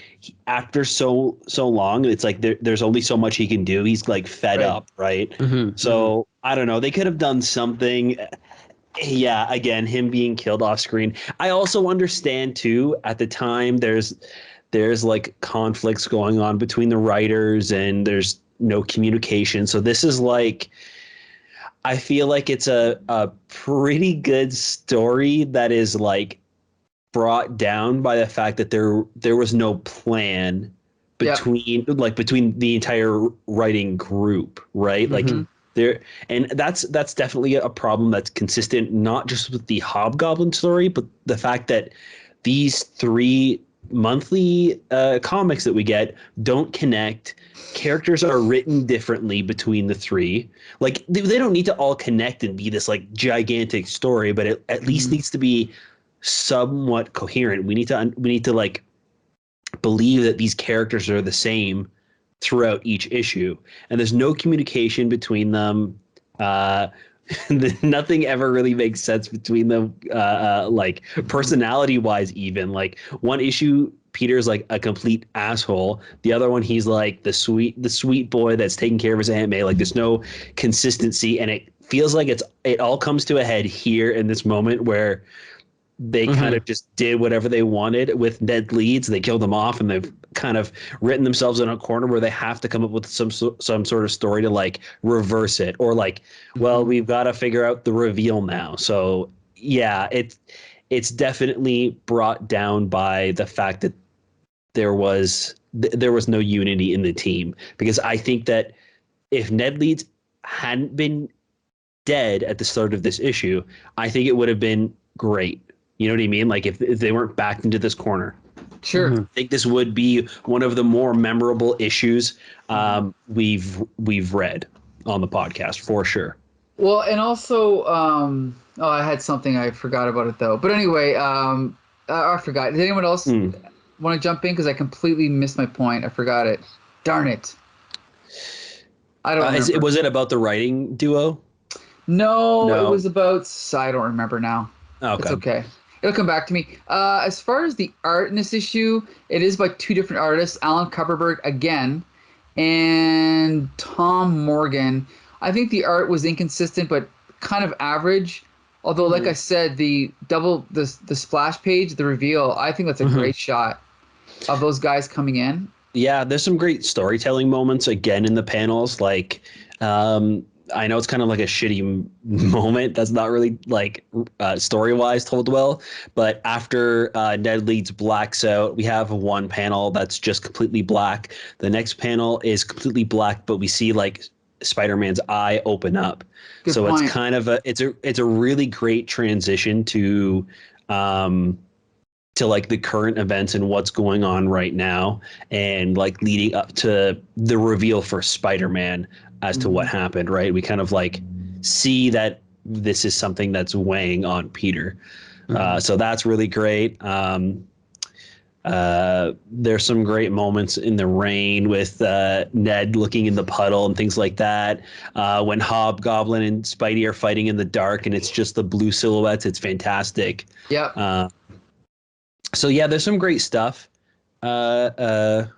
after so long, it's like there's only so much he can do. He's like fed up, right? So I don't know. They could have done something. Yeah, again, him being killed off screen. I also understand too, at the time there's like conflicts going on between the writers and there's no communication. So this is like, I feel like it's a pretty good story that is like brought down by the fact that there was no plan between the entire writing group, right? Like and that's definitely a problem that's consistent, not just with the Hobgoblin story, but the fact that these 3 monthly comics that we get don't connect. Characters are written differently between the 3. Like they don't need to all connect and be this like gigantic story, but it at least needs to be somewhat coherent. We need to like believe that these characters are the same throughout each issue, and there's no communication between them. Nothing ever really makes sense between them, like personality wise. Even like one issue, Peter's like a complete asshole. The other one, he's like the sweet boy that's taking care of his Aunt May. Like there's no consistency, and it feels like it all comes to a head here in this moment where they kind of just did whatever they wanted with Ned Leeds. They killed him off, and they've kind of written themselves in a corner where they have to come up with some sort of story to like reverse it, or like, well, we've got to figure out the reveal now. So yeah, it's definitely brought down by the fact that there was no unity in the team, because I think that if Ned Leeds hadn't been dead at the start of this issue, I think it would have been great. You know what I mean? Like if they weren't backed into this corner. Sure. I think this would be one of the more memorable issues we've read on the podcast for sure. Well, and also, I had something, I forgot about it though. But anyway, I forgot. Did anyone else want to jump in? Because I completely missed my point. I forgot it. Darn it. I don't remember. Was it about the writing duo? No, it was about, I don't remember now. Okay. It's okay. It'll come back to me. As far as the art in this issue, it is by two different artists, Alan Kupperberg again, and Tom Morgan. I think the art was inconsistent, but kind of average. Although, like I said, the splash page, the reveal, I think that's a great shot of those guys coming in. Yeah, there's some great storytelling moments again in the panels. Like, I know it's kind of like a shitty moment that's not really like story-wise told well, but after Ned Leeds blacks out, we have one panel that's just completely black. The next panel is completely black, but we see like Spider-Man's eye open up. Good so point. it's kind of it's a really great transition to like the current events and what's going on right now, and like leading up to the reveal for Spider-Man as to what happened, right? We kind of like see that this is something that's weighing on Peter. So that's really great. There's some great moments in the rain with Ned looking in the puddle and things like that. When Hobgoblin and Spidey are fighting in the dark and it's just the blue silhouettes, it's fantastic. Yep. So yeah, there's some great stuff art-wise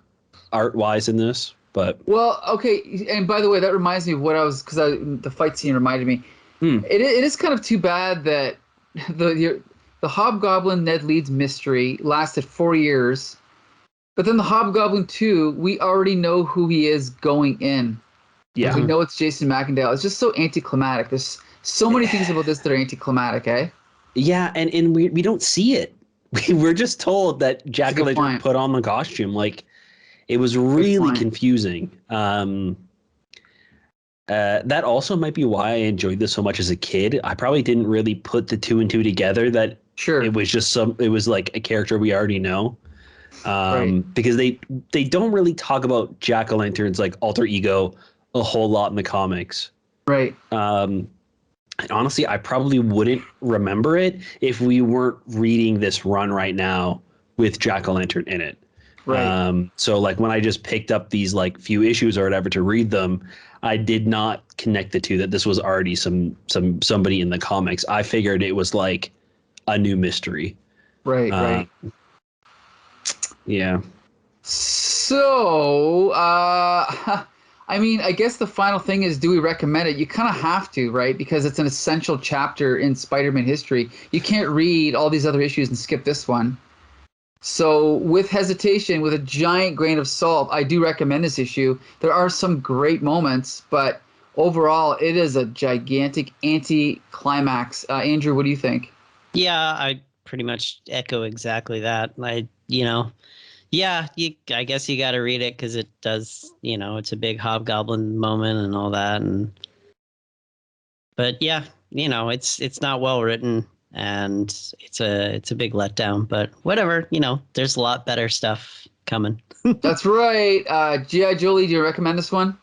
in this. But well, okay, and by the way, that reminds me of what I was, because the fight scene reminded me. It is kind of too bad that the Hobgoblin Ned Leeds mystery lasted 4 years, but then the Hobgoblin 2, we already know who he is going in. yeah, We know it's Jason McIndale. It's just so anticlimactic. There's so many things about this that are anticlimactic, eh? yeah, and we don't see it. We're just told that Jack That's a good O'Lantern point. put on the costume. Like, it was really confusing. That also might be why I enjoyed this so much as a kid. I probably didn't really put the two and two together that Sure. it was like a character we already know. Right. Because they don't really talk about Jack O'Lantern's like alter ego a whole lot in the comics. Right. And honestly, I probably wouldn't remember it if we weren't reading this run right now with Jack O'Lantern in it. Right. So like when I just picked up these like few issues or whatever to read them, I did not connect the two, that this was already somebody in the comics. I figured it was like a new mystery. Right. Right. Yeah. So, I mean, I guess the final thing is, do we recommend it? You kind of have to, right? Because it's an essential chapter in Spider-Man history. You can't read all these other issues and skip this one. So with hesitation, with a giant grain of salt, I do recommend this issue. There are some great moments, but overall, it is a gigantic anti-climax. Andrew, what do you think? Yeah, I pretty much echo exactly that. I guess you got to read it because it does, it's a big Hobgoblin moment and all that. But yeah, it's not well written and it's a big letdown. But whatever, there's a lot better stuff coming. That's right. G.I. Jolie, do you recommend this one?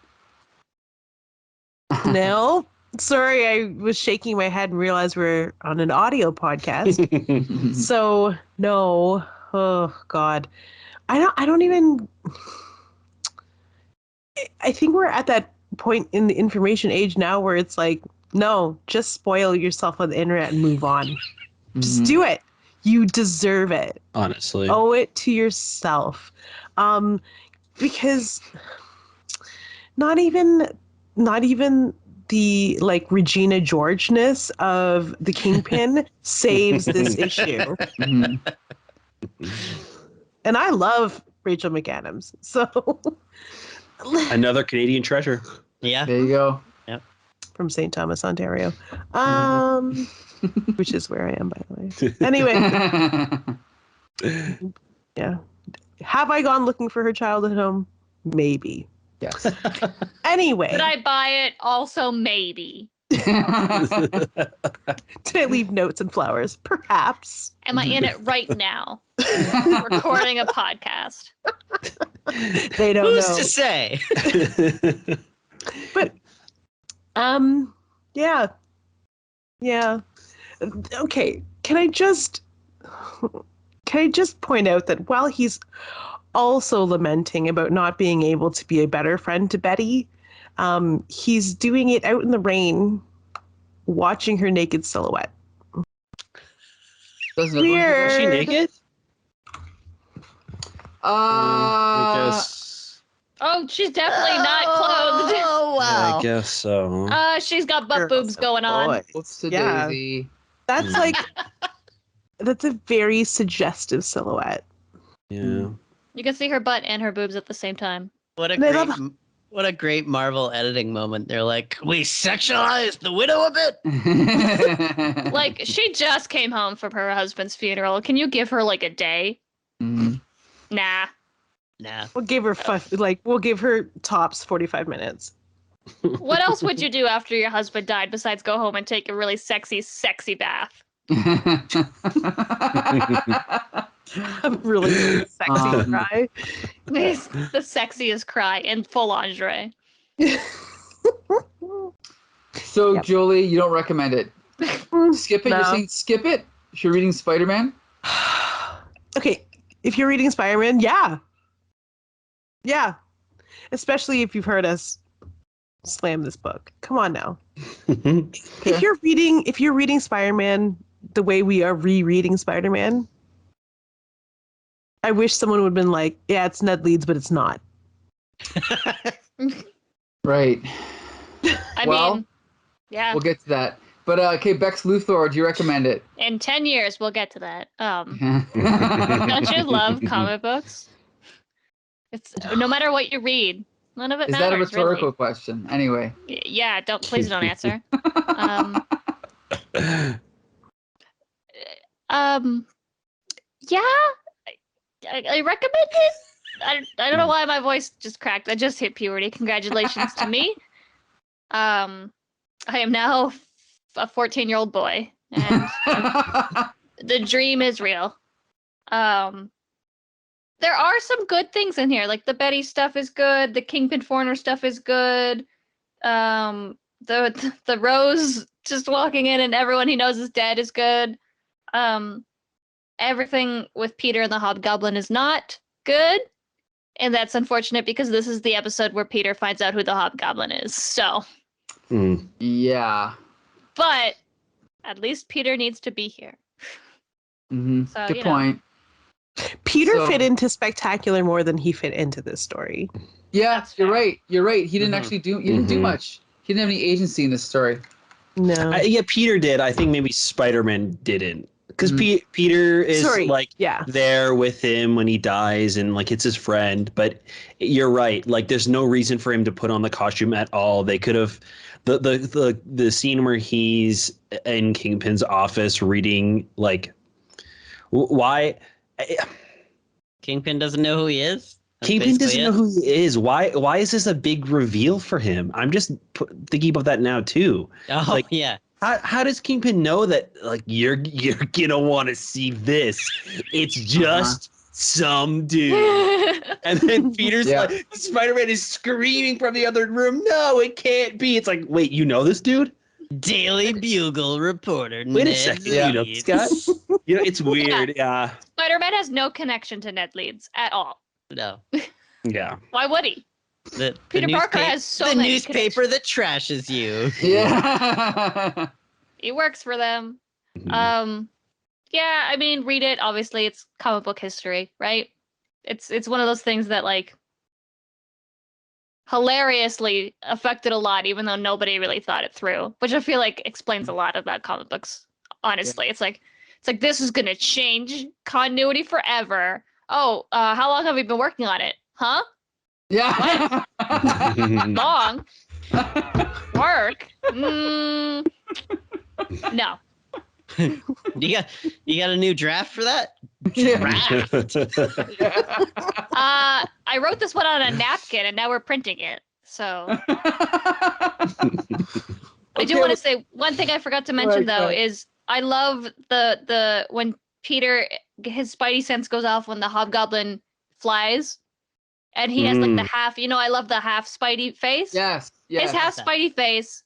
No. Sorry, I was shaking my head and realized we're on an audio podcast. So no. Oh God. I don't even. I think we're at that point in the information age now where it's like, no, just spoil yourself on the internet and move on. Just do it. You deserve it. Honestly. Owe it to yourself. Because not even the like Regina George-ness of the Kingpin saves this issue. And I love Rachel McAdams. So Another Canadian treasure. Yeah. There you go. Yep. From St. Thomas, Ontario. Which is where I am, by the way. Anyway. Yeah. Have I gone looking for her childhood home? Maybe. Yes. Anyway. Could I buy it? Also, maybe. Did I leave notes and flowers? Perhaps. Am I in it right now? Recording a podcast. They don't Who's know. to say? But yeah. Okay, can I just point out that while he's also lamenting about not being able to be a better friend to Betty, he's doing it out in the rain, watching her naked silhouette. Doesn't everyone do that? Is she Weird. naked? I Uh, guess. Oh, she's definitely not clothed. Oh, wow. I guess so. She's got butt Girls boobs and going on. boys. what's the Yeah. daisy? That's like, that's a very suggestive silhouette. Yeah. You can see her butt and her boobs at the same time. What a And I great, love- what a great Marvel editing moment. They're like, we sexualized the widow a bit. Like, she just came home from her husband's funeral. Can you give her like a day? Mhm. Nah. Nah. We'll give her we'll give her tops 45 minutes. What else would you do after your husband died besides go home and take a really sexy, sexy bath? A really sexy cry. It's the sexiest cry in full lingerie. So, Yep. Jolie, you don't recommend it. Skip it? No. You're saying skip it? If you're reading Spider-Man? Okay, if you're reading Spider-Man, yeah. Yeah. Especially if you've heard us slam this book. Come on now. If you're reading Spider-Man the way we are rereading Spider-Man, I wish someone would have been like, yeah, it's Ned Leeds, but it's not. Right. I Well, mean, yeah. We'll get to that. But, okay, Bex Luthor, do you recommend it? In 10 years, we'll get to that. Don't you love comic books? It's no matter what you read, none of it Is matters. that a rhetorical really. question? Anyway. Yeah, please don't answer. Yeah, I recommend it. I don't know why my voice just cracked. I just hit puberty. Congratulations to me. I am now a 14-year-old boy, and the dream is real. There are some good things in here. Like the Betty stuff is good. The Kingpin Foreigner stuff is good. The Rose just walking in and everyone he knows is dead is good. Everything with Peter and the Hobgoblin is not good. And that's unfortunate because this is the episode where Peter finds out who the Hobgoblin is. So, Yeah. but at least Peter needs to be here. Mm-hmm. So, Good you know. point. Peter So- fit into Spectacular more than he fit into this story. Yeah, That's you're fair. right. You're right. He didn't Mhm. actually do. He didn't do Mhm. much. He didn't have any agency in this story. No. Yeah, Peter did. I think maybe Spider-Man didn't. Because Peter is Sorry. like Yeah. there with him when he dies and like it's his friend. But you're right. Like there's no reason for him to put on the costume at all. They could have the scene where he's in Kingpin's office reading like why Kingpin doesn't know who he is? That's Kingpin basically doesn't know it? who he is. Why is this a big reveal for him? I'm just thinking about that now too. Oh, Like- yeah. How does Kingpin know that like you're gonna want to see this? It's just some dude. And then Peter's Yeah. like, Spider-Man is screaming from the other room. No, it can't be. It's like, wait, you know this dude? Daily Bugle reporter. Wait a Ned second. You know this guy? Leeds. You know, it's weird. Yeah. Spider-Man has no connection to Ned Leeds at all. No. Yeah. Why would he? The Peter Parker newspa- has so the many newspaper that trashes you. Yeah. He works for them. Yeah, I mean, read it. Obviously, it's comic book history, right? It's one of those things that like hilariously affected a lot, even though nobody really thought it through. Which I feel like explains a lot about comic books. Honestly, it's like this is gonna change continuity forever. Oh, how long have we been working on it? Huh? Yeah. Long work? No. You got a new draft for that? Yeah. I wrote this one on a napkin, and now we're printing it. So I do want to say one thing I forgot to mention Right, though right. is I love the when Peter his spidey sense goes off when the Hobgoblin flies, and he has like the half. You know, I love the half Spidey face. Yes. Yes. His half that. Spidey face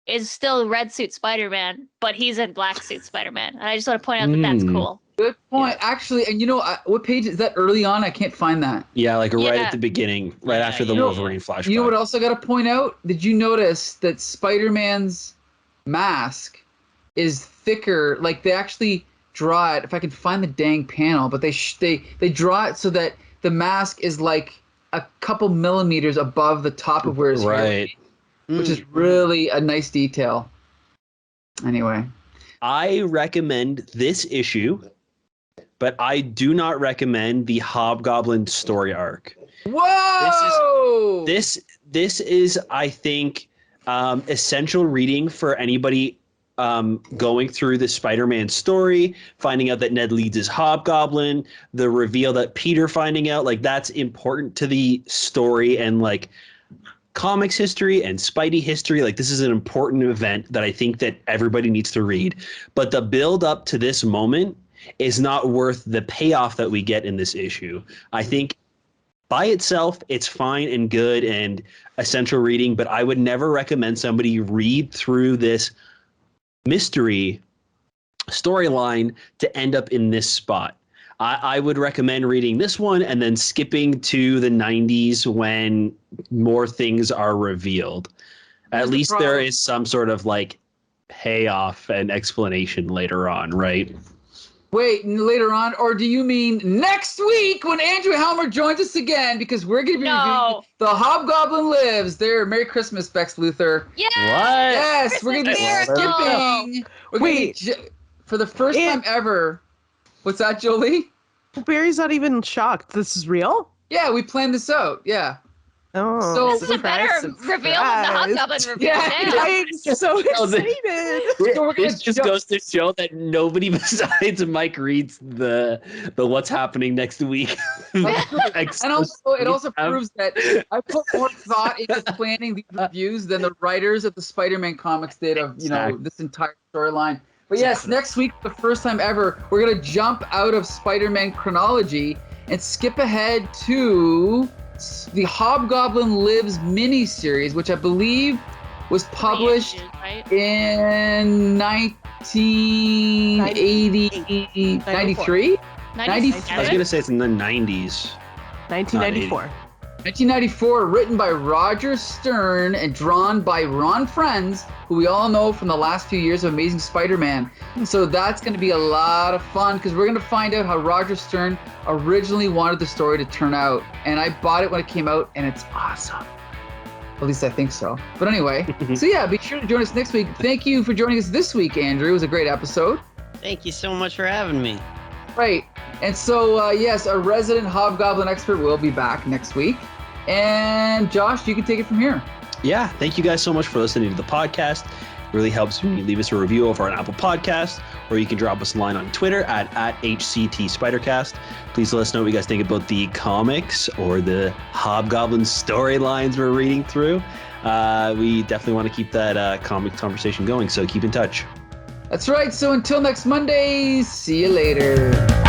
is still red suit Spider-Man, but he's in black suit Spider-Man, and I just want to point out that that's cool. Good point. Actually, and you know what page is that? Early on, I can't find that. Yeah, like right Yeah. at the beginning, right Yeah, after the you know- Wolverine flashback. You know what else I got to point out? Did you notice that Spider-Man's mask is thicker? Like they actually draw it. If I can find the dang panel, but they draw it so that the mask is like a couple millimeters above the top of where his hair Right. is, which is really a nice detail. Anyway, I recommend this issue, but I do not recommend the Hobgoblin story arc. whoa! This is, I think, essential reading for anybody going through the Spider-Man story, finding out that Ned Leeds is Hobgoblin, the reveal that Peter finding out, like that's important to the story and like comics history and Spidey history. Like this is an important event that I think that everybody needs to read. But the build up to this moment is not worth the payoff that we get in this issue. I think by itself, it's fine and good and essential reading, but I would never recommend somebody read through this mystery storyline to end up in this spot. I would recommend reading this one and then skipping to the 90s when more things are revealed. At least there is some sort of like payoff and explanation later on, right? Wait, later on, or do you mean next week when Andrew Helmer joins us again? Because we're going to be reviewing The Hobgoblin Lives. There, Merry Christmas, Bex Luthor. Yeah. Yes, we're going to be Christmas skipping. We're gonna be for the first time ever. What's that, Jolie? Barry's not even shocked. This is real? Yeah, we planned this out. Yeah. Oh, So- This is a better reveal than the Hobgoblin reveal. Yeah. Damn. I'm so excited. So we're gonna This just jump- goes to show that nobody besides Mike reads the what's happening next week. And also, it also proves that I put more thought into planning these reviews than the writers of the Spider-Man comics did of, this entire storyline. But yes, next week, for the first time ever, we're going to jump out of Spider-Man chronology and skip ahead to the Hobgoblin Lives miniseries, which I believe was published in 1980, 93? 96. I was gonna say it's in the 90s. 1994. 1994, written by Roger Stern and drawn by Ron Frenz, who we all know from the last few years of Amazing Spider-Man. So that's going to be a lot of fun because we're going to find out how Roger Stern originally wanted the story to turn out. And I bought it when it came out, and it's awesome. At least I think so. But anyway, so yeah, be sure to join us next week. Thank you for joining us this week, Andrew. It was a great episode. Thank you so much for having me. Right. And so, yes, our resident Hobgoblin expert will be back next week. And Josh, you can take it from here. Yeah, thank you guys so much for listening to the podcast. It really helps when you leave us a review over on Apple Podcasts, or you can drop us a line on Twitter at HCTSpidercast. Please let us know what you guys think about the comics or the Hobgoblin storylines we're reading through. We definitely want to keep that comic conversation going, so keep in touch. That's right. So until next Monday, see you later.